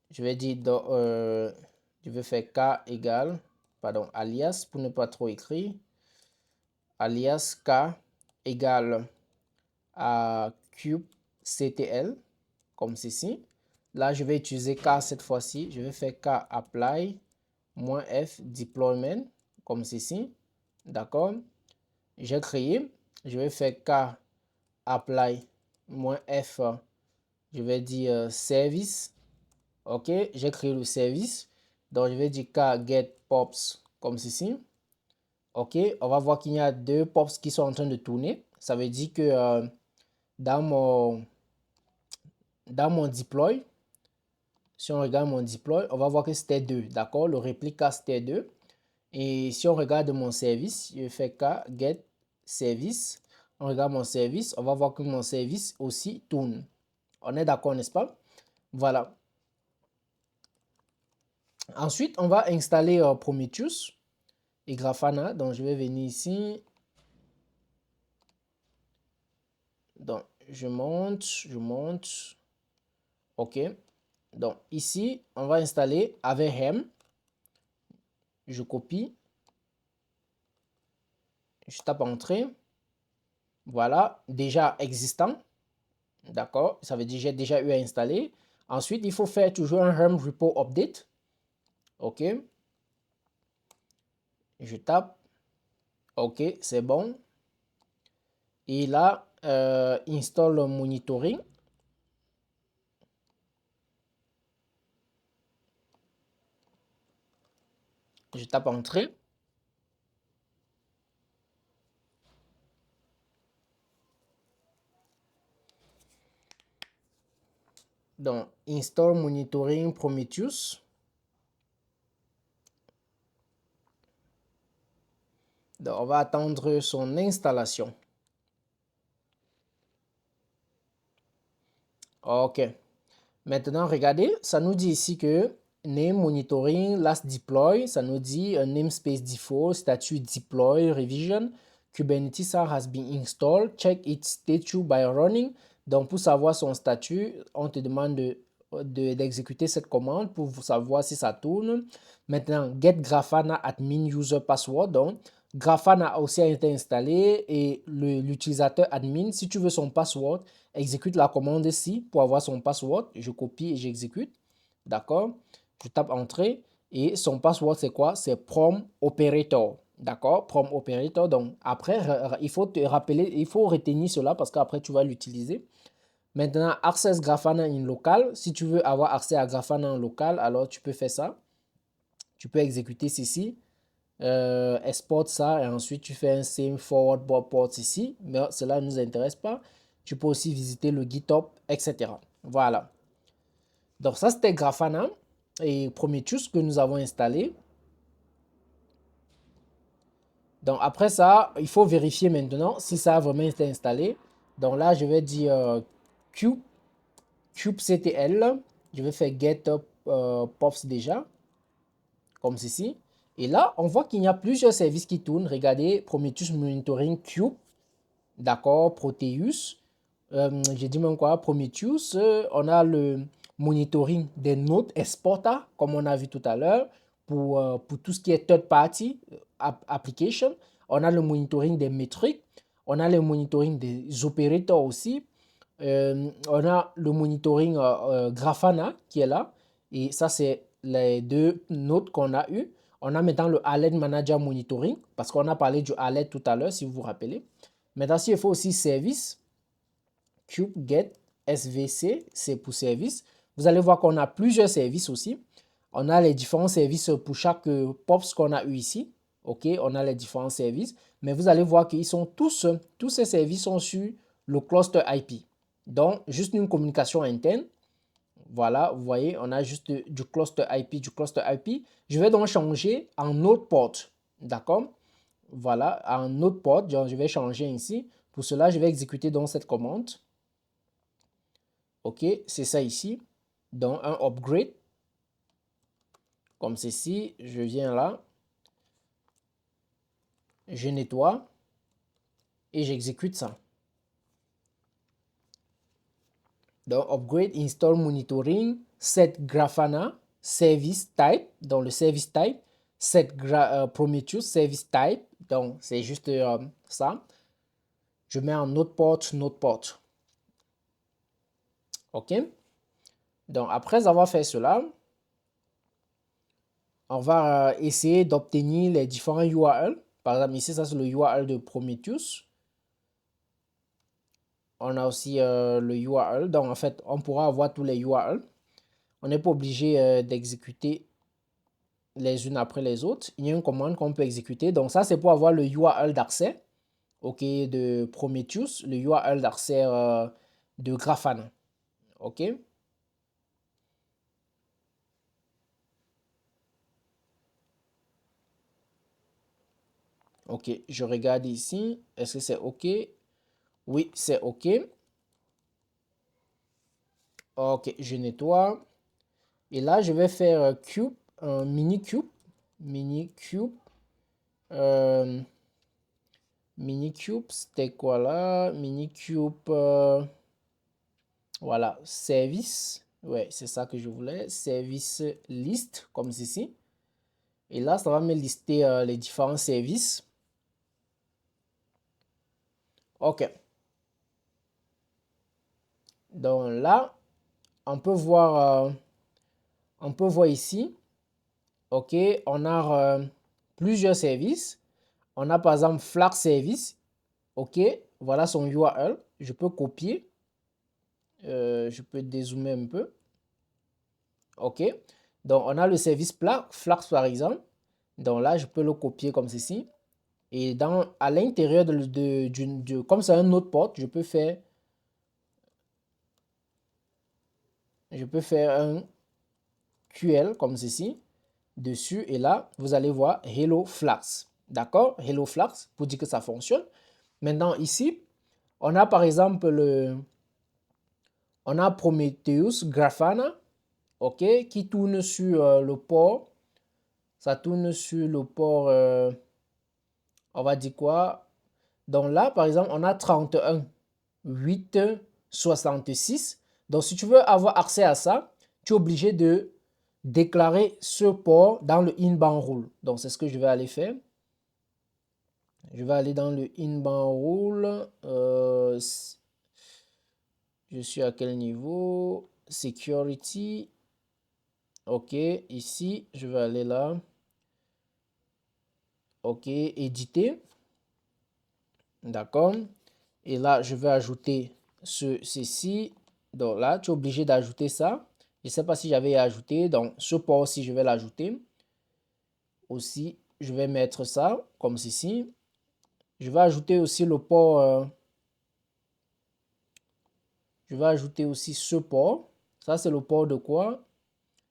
Je vais dire, je vais faire k égale, pardon, alias pour ne pas trop écrire. Alias k égale à kubectl, comme ceci. Là, je vais utiliser k cette fois-ci. Je vais faire k apply -f deployment, comme ceci. D'accord? J'ai créé. Je vais faire k apply -f, je vais dire service. OK, j'ai créé le service. Donc, je vais dire k get pops comme ceci. OK, on va voir qu'il y a deux pops qui sont en train de tourner. Ça veut dire que dans mon deploy, si on regarde mon deploy, on va voir que c'était 2. D'accord, le réplique c'était 2. Et si on regarde mon service, je fais k get service. On regarde mon service, on va voir que mon service aussi tourne. On est d'accord, n'est-ce pas? Voilà. Ensuite, on va installer Prometheus et Grafana. Donc, je vais venir ici. Donc, je monte. OK. Donc, ici, on va installer avec Helm. Je copie. Je tape Entrée. Voilà, déjà existant. D'accord. Ça veut dire que j'ai déjà eu à installer. Ensuite, il faut faire toujours un Helm Repo Update. OK. Je tape. OK, c'est bon. Et là, install monitoring. Je tape Entrée. Donc, install monitoring Prometheus. Donc, on va attendre son installation. OK. Maintenant, regardez, ça nous dit ici que name monitoring last deploy, ça nous dit namespace default, statut deploy revision, Kubernetes has been installed, check its status by running. Donc, pour savoir son statut, on te demande d'exécuter cette commande pour savoir si ça tourne. Maintenant, get Grafana admin user password. Donc, Grafana a aussi été installé et l'utilisateur admin, si tu veux son password, exécute la commande ici pour avoir son password. Je copie et j'exécute. D'accord? Je tape entrée et son password c'est quoi? C'est prom operator. D'accord? Prom operator. Donc après, il faut te rappeler, il faut retenir cela parce qu'après tu vas l'utiliser. Maintenant, access Grafana in local. Si tu veux avoir accès à Grafana en local, alors tu peux faire ça. Tu peux exécuter ceci. Export ça et ensuite tu fais un same forward port ici, mais cela ne nous intéresse pas. Tu peux aussi visiter le GitHub, etc. Voilà. Donc ça c'était Grafana et Prometheus que nous avons installé. Donc après ça, il faut vérifier maintenant si ça a vraiment été installé. Donc là, je vais dire kubectl. Je vais faire get pops déjà, comme ceci. Et là, on voit qu'il y a plusieurs services qui tournent. Regardez, Prometheus Monitoring Kube, d'accord, Proteus. J'ai dit même quoi, Prometheus. On a le monitoring des nodes exporter, comme on a vu tout à l'heure, pour tout ce qui est third party application. On a le monitoring des métriques. On a le monitoring des opérateurs aussi. On a le monitoring Grafana qui est là. Et ça, c'est les deux notes qu'on a eu. On a maintenant le Alert Manager Monitoring, parce qu'on a parlé du Alert tout à l'heure, si vous vous rappelez. Maintenant, s'il faut aussi service, kubeget SVC, c'est pour service. Vous allez voir qu'on a plusieurs services aussi. On a les différents services pour chaque POPS qu'on a eu ici. OK, on a les différents services. Mais vous allez voir qu'ils sont tous ces services sont sur le cluster IP. Donc, juste une communication interne. Voilà, vous voyez, on a juste du cluster IP, du cluster IP. Je vais donc changer en autre port. D'accord? Voilà, en autre port, je vais changer ici. Pour cela, je vais exécuter donc cette commande. OK, c'est ça ici. Donc, un upgrade. Comme ceci, je viens là. Je nettoie. Et j'exécute ça. Donc, upgrade, install monitoring, set Grafana, service type, dans le service type, set Prometheus, service type, donc c'est juste ça. Je mets en autre port. OK. Donc, après avoir fait cela, on va essayer d'obtenir les différents URL. Par exemple, ici, ça c'est le URL de Prometheus. On a aussi le URL. Donc, en fait, on pourra avoir tous les URL. On n'est pas obligé d'exécuter les unes après les autres. Il y a une commande qu'on peut exécuter. Donc, ça, c'est pour avoir le URL d'accès, OK, de Prometheus, le URL d'accès de Grafana. OK. OK, je regarde ici. Est-ce que c'est OK? Oui, c'est OK. OK, je nettoie. Et là, je vais faire cube, un mini cube. Mini cube. Mini cube, c'était quoi là? Mini cube. Voilà, service. Ouais, c'est ça que je voulais. Service list, comme ceci. Et là, ça va me lister les différents services. OK. Donc là, on peut voir ici. OK, on a plusieurs services. On a par exemple Flag Service. OK, voilà son URL. Je peux copier. Je peux dézoomer un peu. OK. Donc, on a le service Flags par exemple. Donc là, je peux le copier comme ceci. Et à l'intérieur comme c'est un autre port, je peux faire un QL comme ceci dessus. Et là, vous allez voir Hello Flags. D'accord? Hello Flask, pour dire que ça fonctionne. Maintenant, ici, on a par exemple on a Prometheus Grafana, ok, qui tourne sur le port. Ça tourne sur le port, on va dire quoi? Donc là, par exemple, on a 31 8 66. Donc, si tu veux avoir accès à ça, tu es obligé de déclarer ce port dans le inbound rule. Donc, c'est ce que je vais aller faire. Je vais aller dans le inbound rule. Je suis à quel niveau? Security. OK. Ici, je vais aller là. OK. Éditer. D'accord. Et là, je vais ajouter ceci. Donc là, tu es obligé d'ajouter ça. Je ne sais pas si j'avais ajouté. Donc, ce port aussi, je vais l'ajouter. Aussi, je vais mettre ça comme ceci. Je vais ajouter aussi le port. Je vais ajouter aussi ce port. Ça, c'est le port de quoi?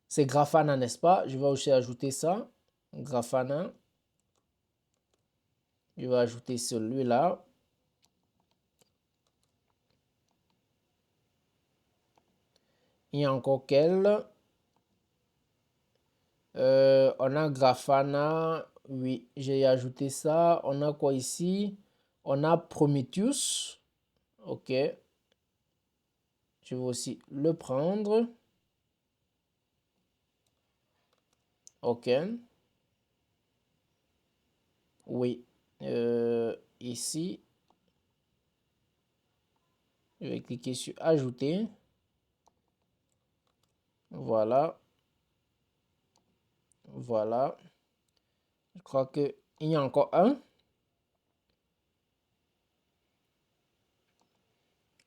C'est Grafana, n'est-ce pas? Je vais aussi ajouter ça. Grafana. Je vais ajouter celui-là. Il y a encore quel? On a Grafana. Oui, j'ai ajouté ça. On a quoi ici? On a Prometheus. OK. Je vais aussi le prendre. OK. Oui. Ici, je vais cliquer sur Ajouter. Voilà. Voilà. Je crois qu'il y a encore un.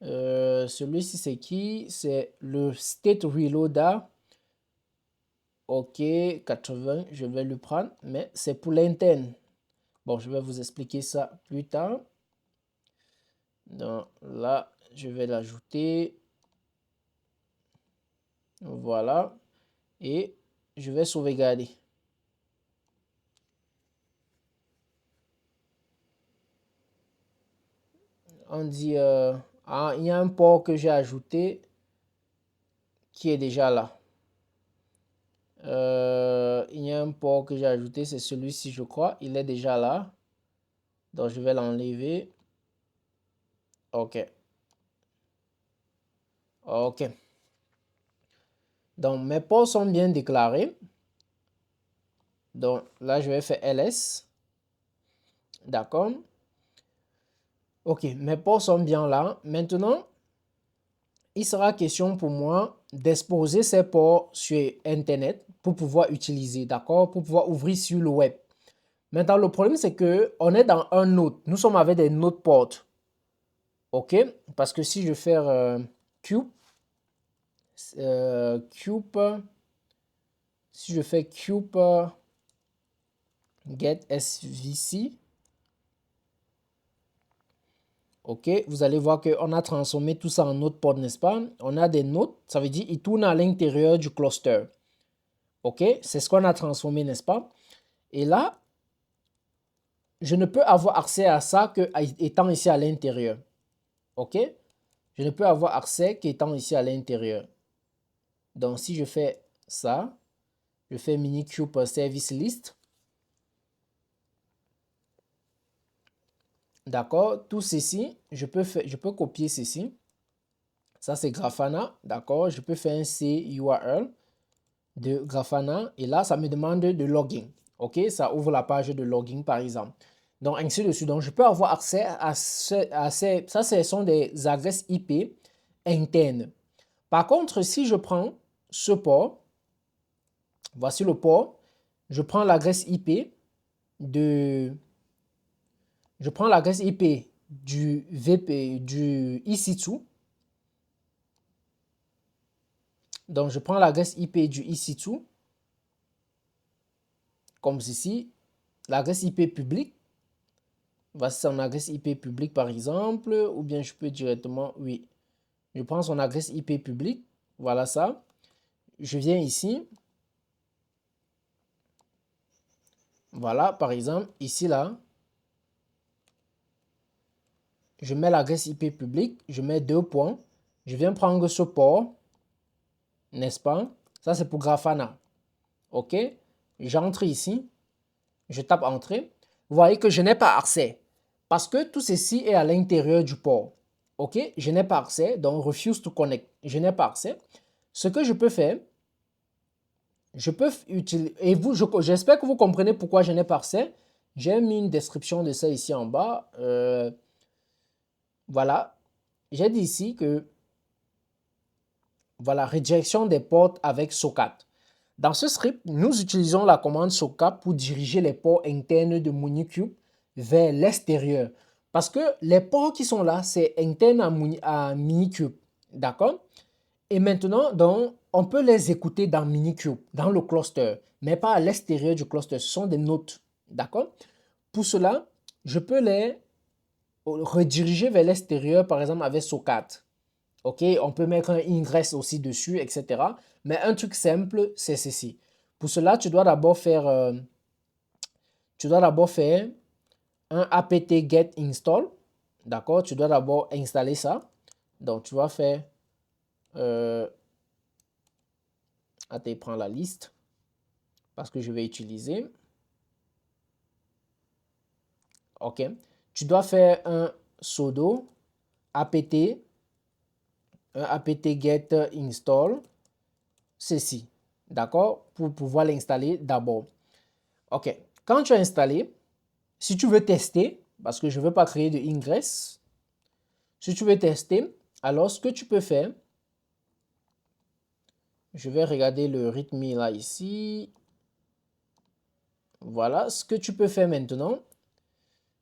Celui-ci, c'est qui? C'est le State Reloader. OK, 80, je vais le prendre, mais c'est pour l'interne. Bon, je vais vous expliquer ça plus tard. Donc là, je vais l'ajouter. Voilà. Et je vais sauvegarder. On dit, il y a un port que j'ai ajouté qui est déjà là. Il y a un port que j'ai ajouté, c'est celui-ci, je crois. Il est déjà là. Donc, je vais l'enlever. OK. OK. Donc, mes ports sont bien déclarés. Donc, là, je vais faire ls. D'accord. OK, mes ports sont bien là. Maintenant, il sera question pour moi d'exposer ces ports sur Internet pour pouvoir utiliser, d'accord, pour pouvoir ouvrir sur le web. Maintenant, le problème, c'est que on est dans un node. Nous sommes avec des node ports. OK? Parce que si je fais cube, si je fais cube get svc, OK, vous allez voir qu'on a transformé tout ça en node port, n'est-ce pas? On a des nodes, ça veut dire qu'ils tournent à l'intérieur du cluster. OK, c'est ce qu'on a transformé, n'est-ce pas? Et là, je ne peux avoir accès à ça qu'étant ici à l'intérieur. OK? Je ne peux avoir accès qu'étant ici à l'intérieur. Donc, si je fais ça, je fais minikube service list. D'accord? Tout ceci, je peux copier ceci. Ça, c'est Grafana. D'accord? Je peux faire un CURL de Grafana. Et là, ça me demande de login. OK? Ça ouvre la page de login, par exemple. Donc, ainsi de suite. Donc, je peux avoir accès à ces... Ça, ce sont des adresses IP internes. Par contre, si je prends ce port, voici le port, je prends l'adresse IP de... Je prends l'adresse IP du VP, du EC2. Donc, je prends l'adresse IP du EC2, comme ceci, l'adresse IP publique. Voici son adresse IP publique, par exemple, ou bien je peux directement, oui, je prends son adresse IP publique, voilà ça. Je viens ici. Voilà, par exemple, ici, là, je mets l'adresse IP publique, je mets 2 points. Je viens prendre ce port, n'est-ce pas? Ça, c'est pour Grafana. OK? J'entre ici, je tape Entrée. Vous voyez que je n'ai pas accès parce que tout ceci est à l'intérieur du port. OK? Je n'ai pas accès, donc Refuse to Connect. Je n'ai pas accès. Ce que je peux faire, je peux utiliser, et vous, j'espère que vous comprenez pourquoi je n'ai pas accès. J'ai mis une description de ça ici en bas. Voilà. J'ai dit ici que, voilà, rejection des ports avec SOCAT. Dans ce script, nous utilisons la commande SOCAT pour diriger les ports internes de MuniCube vers l'extérieur. Parce que les ports qui sont là, c'est interne à MiniCube. D'accord? Et maintenant, donc, on peut les écouter dans MiniCube, dans le cluster, mais pas à l'extérieur du cluster. Ce sont des notes. D'accord? Pour cela, je peux les rediriger vers l'extérieur, par exemple avec SOCAT. OK? On peut mettre un ingress aussi dessus, etc. Mais un truc simple, c'est ceci. Pour cela, tu dois d'abord faire un apt get install. D'accord? Tu dois d'abord installer ça. Donc, tu vas faire... attends, prends la liste. Parce que je vais utiliser. OK. Tu dois faire un sudo apt, un apt get install. Ceci. D'accord? Pour pouvoir l'installer d'abord. OK. Quand tu as installé, si tu veux tester, parce que je ne veux pas créer de ingress, si tu veux tester, alors ce que tu peux faire, je vais regarder le rythme là ici. Voilà, ce que tu peux faire maintenant,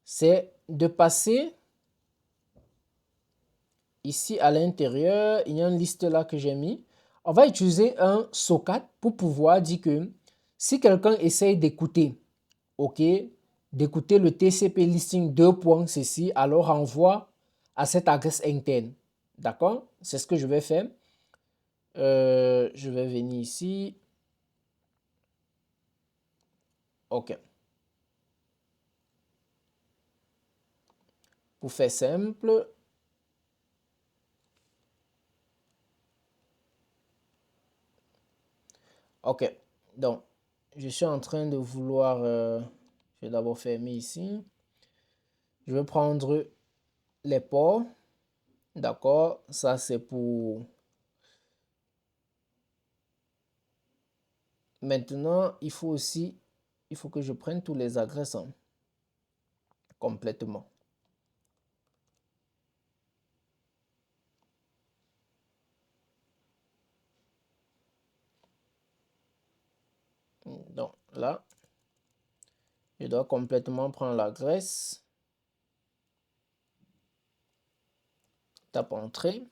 c'est de passer ici à l'intérieur. Il y a une liste là que j'ai mis. On va utiliser un SOCAT pour pouvoir dire que si quelqu'un essaye d'écouter, OK, d'écouter le TCP listing 2.ceci, alors envoie à cette adresse interne. D'accord? C'est ce que je vais faire. Je vais venir ici. OK. Pour faire simple. OK. Donc, je suis en train de vouloir... je vais d'abord fermer ici. Je vais prendre les ports. D'accord? Ça, c'est pour... Maintenant, il faut aussi... Il faut que je prenne tous les adresses complètement. Donc, là, je dois complètement prendre l'adresse. Tape Entrée.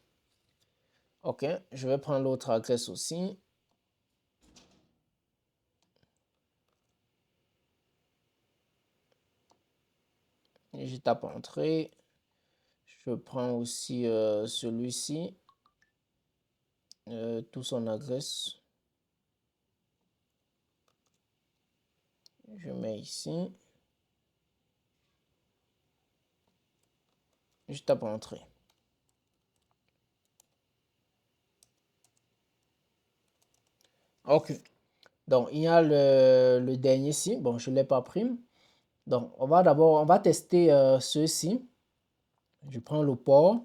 OK. Je vais prendre l'autre adresse aussi. Je tape Entrée. Je prends aussi celui-ci. Tout son adresse. Je mets ici. Je tape Entrée. OK. Donc, il y a le dernier ici. Bon, je ne l'ai pas pris. Donc, on va tester ceci. Je prends le port.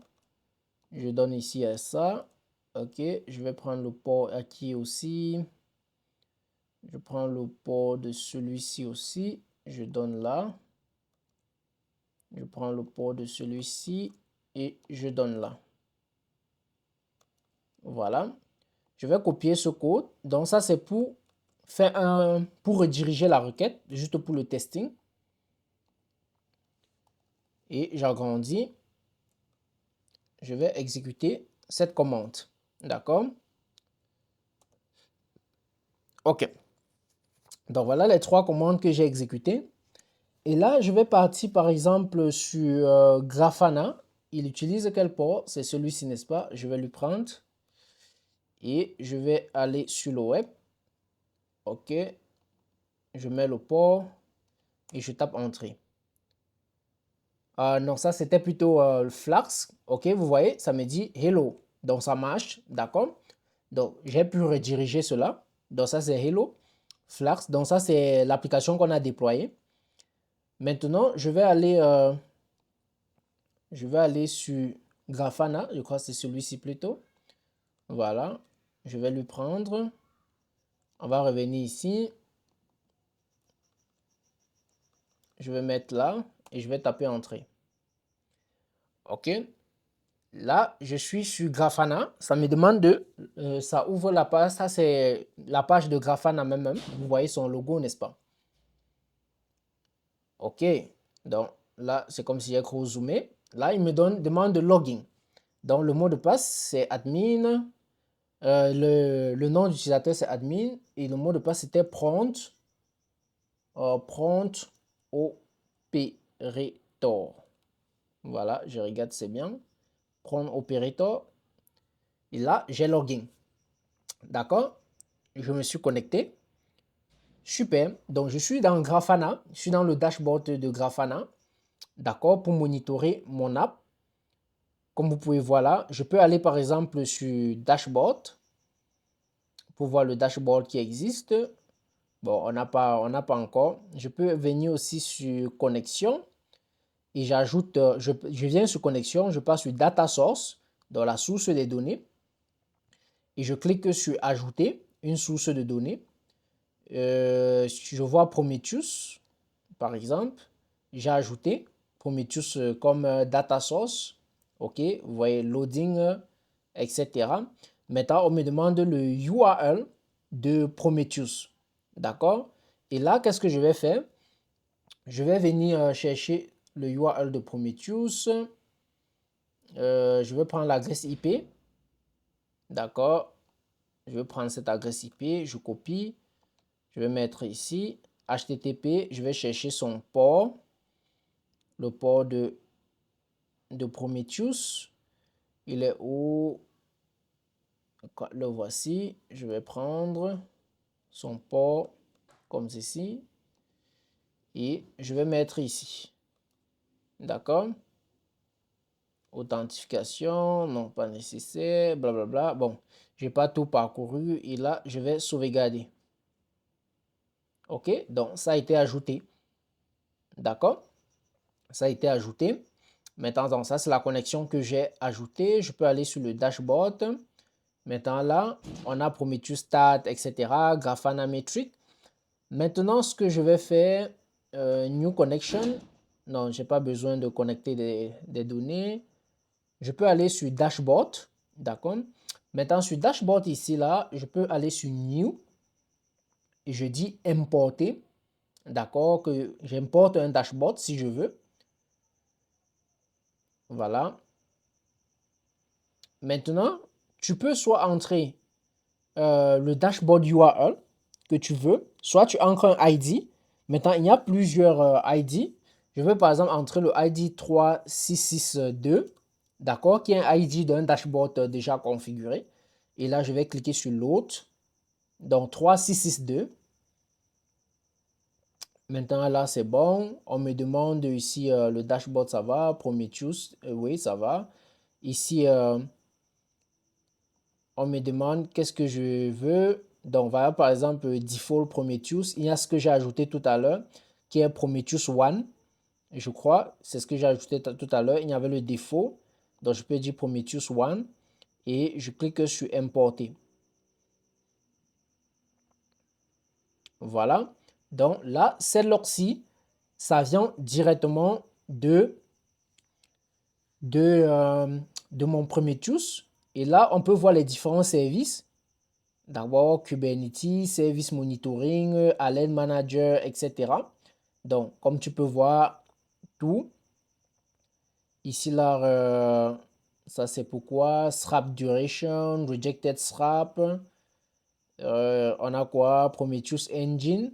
Je donne ici à ça. OK. Je vais prendre le port acquis aussi. Je prends le port de celui-ci aussi. Je donne là. Je prends le port de celui-ci et je donne là. Voilà. Je vais copier ce code. Donc ça, c'est pour pour rediriger la requête, juste pour le testing. Et j'agrandis. Je vais exécuter cette commande. D'accord? OK. Donc voilà les 3 commandes que j'ai exécutées. Et là, je vais partir par exemple sur Grafana. Il utilise quel port? C'est celui-ci, n'est-ce pas? Je vais lui prendre. Et je vais aller sur le web. OK. Je mets le port. et je tape Entrée. Non, ça c'était plutôt Flask. Ok, vous voyez, ça me dit Hello. Donc ça marche, d'accord? Donc j'ai pu rediriger cela. Donc ça c'est Hello, Flask. Donc ça c'est l'application qu'on a déployée. Maintenant, je vais aller sur Grafana. Je crois que c'est celui-ci plutôt. Voilà. Je vais lui prendre. On va revenir ici. Je vais mettre là et je vais taper Entrée. OK. Là, je suis sur Grafana. Ça me demande de... ça ouvre la page. Ça, c'est la page de Grafana même. Vous voyez son logo, n'est-ce pas? OK. Donc, là, c'est comme si j'ai gros zoomé. Là, il me demande de login. Donc, le mot de passe, c'est admin. Le nom d'utilisateur, c'est admin. Et le mot de passe, c'était prompt. Prompt operator. Voilà, je regarde, c'est bien. Prompt operator. Et là, j'ai login. D'accord? Je me suis connecté. Super. Donc, je suis dans Grafana. Je suis dans le dashboard de Grafana. D'accord? Pour monitorer mon app. Comme vous pouvez voir là, je peux aller par exemple sur Dashboard pour voir le dashboard qui existe. Bon, on n'a pas encore. Je peux venir aussi sur Connexion et j'ajoute, je viens sur Connexion, je passe sur Data Source, dans la source des données, et je clique sur Ajouter une source de données. Je vois Prometheus, par exemple. J'ai ajouté Prometheus comme Data Source. OK, vous voyez loading, etc. Maintenant, on me demande le URL de Prometheus. D'accord? Et là, qu'est-ce que je vais faire? Je vais venir chercher le URL de Prometheus. Je vais prendre l'adresse IP. D'accord? Je vais prendre cette adresse IP. Je copie. Je vais mettre ici. HTTP. Je vais chercher son port. Le port de Prometheus. Il est où? Le voici. Je vais prendre son port comme ceci. Et je vais mettre ici. D'accord? Authentification, non pas nécessaire, blablabla. Bon, je n'ai pas tout parcouru et là, je vais sauvegarder. OK? Donc, ça a été ajouté. D'accord? Ça a été ajouté. Maintenant, donc, ça, c'est la connexion que j'ai ajoutée. Je peux aller sur le dashboard. Maintenant, là, on a Prometheus Stat, etc. Grafana Metric. Maintenant, ce que je vais faire, New Connection. Non, je n'ai pas besoin de connecter des données. Je peux aller sur Dashboard. D'accord? Maintenant, sur Dashboard ici, là, je peux aller sur New. Et je dis Importer. D'accord? Que j'importe un dashboard si je veux. Voilà. Maintenant, tu peux soit entrer le dashboard URL que tu veux, soit tu ancres un ID. Maintenant, il y a plusieurs ID. Je veux par exemple entrer le ID 3662, d'accord, qui est un ID d'un dashboard déjà configuré. Et là, je vais cliquer sur l'autre, donc 3662. Maintenant, là, c'est bon. On me demande ici le dashboard, ça va. Prometheus, oui, ça va. Ici, on me demande qu'est-ce que je veux. Donc, voilà, par exemple, default Prometheus. Il y a ce que j'ai ajouté tout à l'heure, qui est Prometheus One. Je crois, c'est ce que j'ai ajouté tout à l'heure. Il y avait le défaut. Donc, je peux dire Prometheus One. Et je clique sur Importer. Voilà. Donc, là, c'est ci ça vient directement de mon Prometheus. Et là, on peut voir les différents services. D'abord, Kubernetes, Service Monitoring, Alert Manager, etc. Donc, comme tu peux voir, tout. Ici, là, ça c'est pourquoi. Srap Duration, Rejected Srap. On a quoi? Prometheus Engine.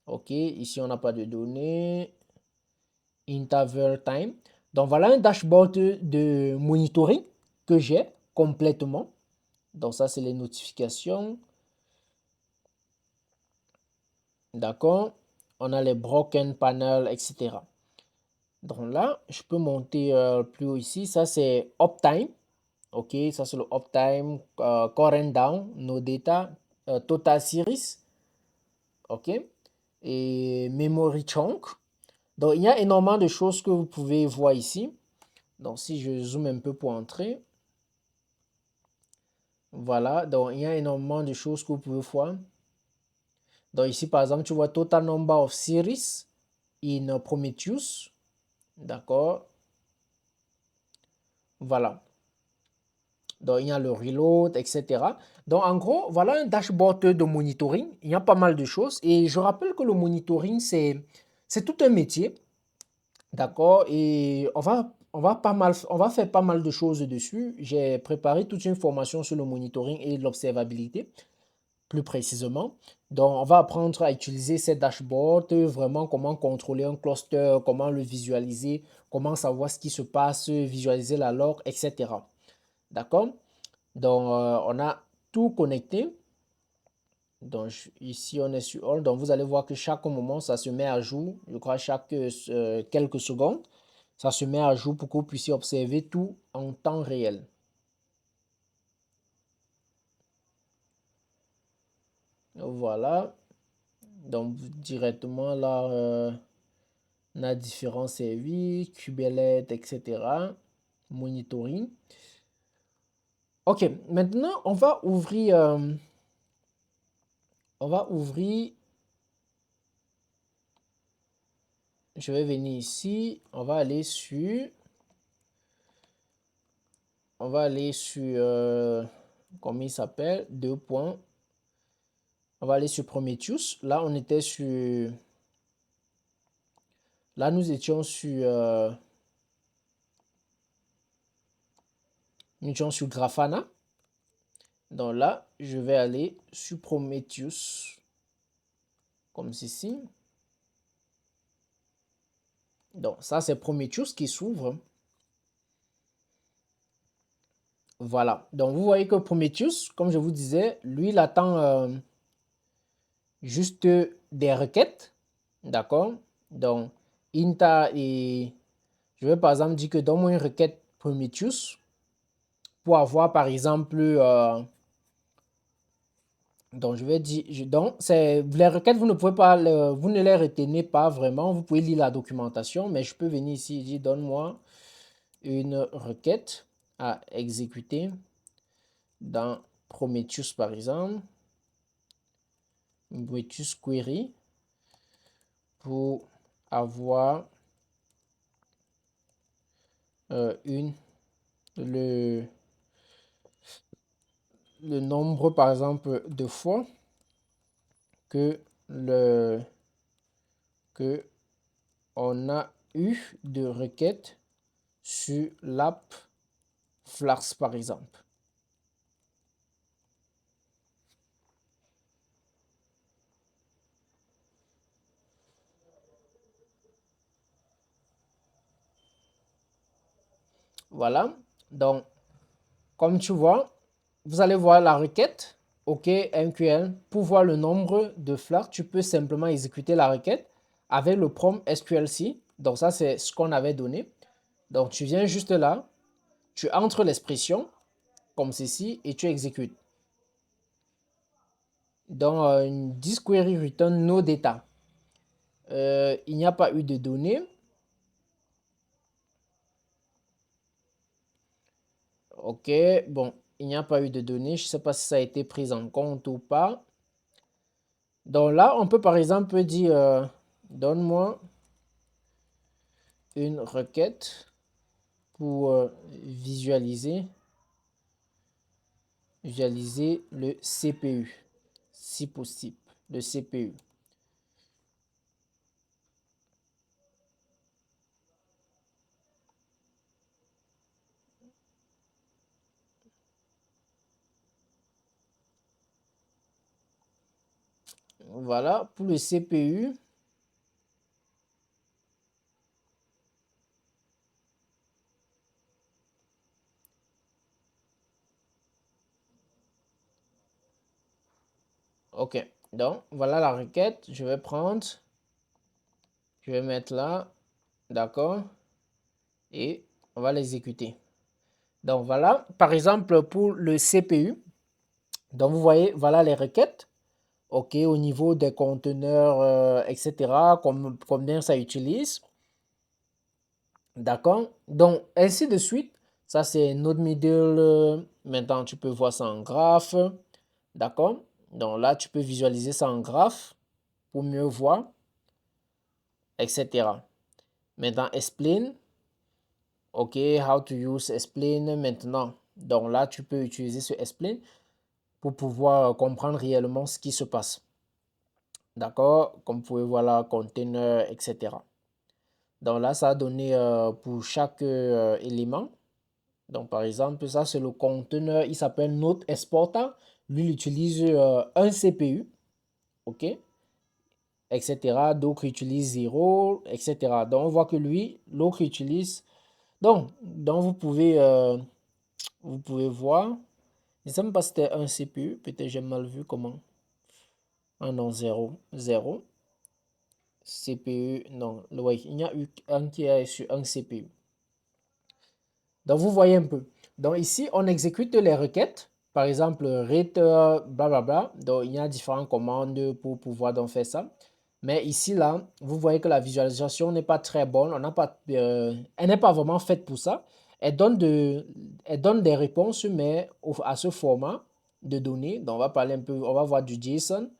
OK, ici, on n'a pas de données. Interval Time. Donc, voilà un dashboard de monitoring que j'ai complètement. Donc, ça, c'est les notifications. D'accord. on a les broken panels, etc. Donc là, je peux monter plus haut ici. Ça, c'est uptime. OK, ça, c'est le uptime, current down, no data, total series. OK, et memory chunk. Donc, il y a énormément de choses que vous pouvez voir ici. Donc, si je zoome un peu pour entrer. Voilà, donc il y a énormément de choses que vous pouvez voir. Donc, ici, par exemple, tu vois total number of series in Prometheus. D'accord. Voilà. Donc, il y a le reload, etc. Donc, en gros, voilà un dashboard de monitoring. Il y a pas mal de choses. Et je rappelle que le monitoring, c'est tout un métier. D'accord. Et on va faire pas mal de choses dessus. J'ai préparé toute une formation sur le monitoring et l'observabilité, plus précisément. Donc, on va apprendre à utiliser ces dashboards, vraiment comment contrôler un cluster, comment le visualiser, comment savoir ce qui se passe, visualiser la log, etc. D'accord? Donc, on a tout connecté. Donc, ici, on est sur All. Donc, vous allez voir que chaque moment, ça se met à jour. Je crois chaque quelques secondes, ça se met à jour pour que vous puissiez observer tout en temps réel. Voilà. Donc, directement là, on a différents services, Kubernetes, etc. Monitoring. OK, maintenant, on va ouvrir, je vais venir ici, on va aller sur, comment il s'appelle, deux points. On va aller sur Prometheus. Là, nous étions sur Grafana. Donc là, je vais aller sur Prometheus, comme ceci. Donc ça, c'est Prometheus qui s'ouvre. Voilà. Donc vous voyez que Prometheus, comme je vous disais, lui, il attend juste des requêtes. D'accord? Donc, Inta et je vais par exemple dire que donne-moi une requête Prometheus pour avoir par exemple donc je vais dire donc c'est les requêtes vous ne pouvez pas vous ne les retenez pas vraiment, vous pouvez lire la documentation, mais je peux venir ici et dire donne-moi une requête à exécuter dans Prometheus par exemple, Prometheus query pour avoir une le nombre par exemple de fois que le que on a eu de requêtes sur l'app Flars par exemple. Voilà. Donc, comme tu vois, vous allez voir la requête. OK, MQL. Pour voir le nombre de Flars, tu peux simplement exécuter la requête avec le prompt SQLC. Donc, ça, c'est ce qu'on avait donné. Donc, tu viens juste là, tu entres l'expression comme ceci et tu exécutes. Dans this query return no data. Il n'y a pas eu de données. OK, bon, il n'y a pas eu de données. Je ne sais pas si ça a été pris en compte ou pas. Donc là, on peut par exemple dire, donne-moi une requête pour visualiser le CPU, si possible, le CPU. Voilà, pour le CPU. OK, donc voilà la requête. Je vais prendre Je vais mettre là, d'accord, et on va l'exécuter. Donc voilà, par exemple pour le CPU, donc vous voyez, voilà les requêtes, ok, au niveau des conteneurs, etc., combien ça utilise, d'accord. Donc ainsi de suite, ça c'est node middle, maintenant tu peux voir ça en graphe, d'accord. Donc là tu peux visualiser ça en graphe pour mieux voir, etc. Maintenant explain, ok, how to use explain maintenant. Donc là tu peux utiliser ce explain pour pouvoir comprendre réellement ce qui se passe. D'accord? Comme vous pouvez voir là, container, etc. Donc là, ça a donné pour chaque élément. Donc par exemple, ça c'est le conteneur, il s'appelle Node Exporter. Lui, il utilise un CPU, ok, etc. D'autres utilisent 0, etc. Donc on voit que lui, l'autre utilise. Donc vous pouvez voir. Je ne sais même pas si c'était un CPU, peut-être j'ai mal vu comment. Ah non, 0, 0. CPU, non, oui, il y a eu un qui est sur un CPU. Donc, vous voyez un peu. Donc, ici, on exécute les requêtes. Par exemple, rate, blablabla. Donc, il y a différentes commandes pour pouvoir donc faire ça. Mais ici, là, vous voyez que la visualisation n'est pas très bonne. On n'a pas, elle n'est pas vraiment faite pour ça. Elle donne des réponses, mais à ce format de données. Donc, on va parler un peu, on va voir du JSON.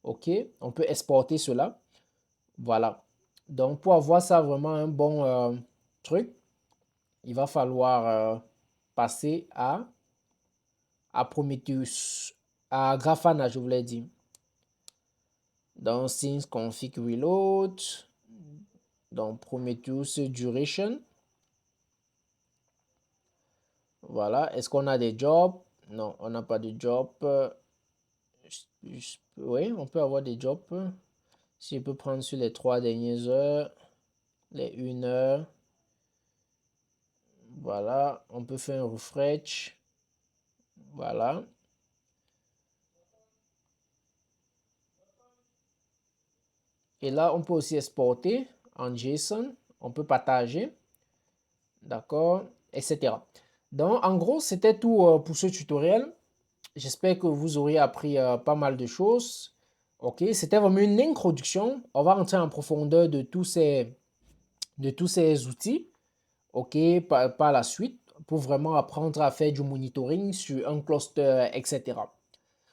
OK, on peut exporter cela. Voilà. Donc, pour avoir ça vraiment un bon truc, il va falloir passer à Prometheus, à Grafana, je vous l'ai dit. Donc, since config reload, donc Prometheus duration. Voilà. Est-ce qu'on a des jobs? Non, on n'a pas de job. Oui, on peut avoir des jobs. Si je peux prendre sur les 3 dernières heures, les 1 heure. Voilà, on peut faire un refresh. Voilà. Et là, on peut aussi exporter en JSON. On peut partager. D'accord, etc. Donc, en gros, c'était tout pour ce tutoriel. J'espère que vous aurez appris pas mal de choses. Ok, c'était vraiment une introduction. On va rentrer en profondeur de tous ces outils. Ok, par la suite, pour vraiment apprendre à faire du monitoring sur un cluster, etc.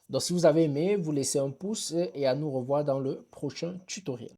Donc, si vous avez aimé, vous laissez un pouce et à nous revoir dans le prochain tutoriel.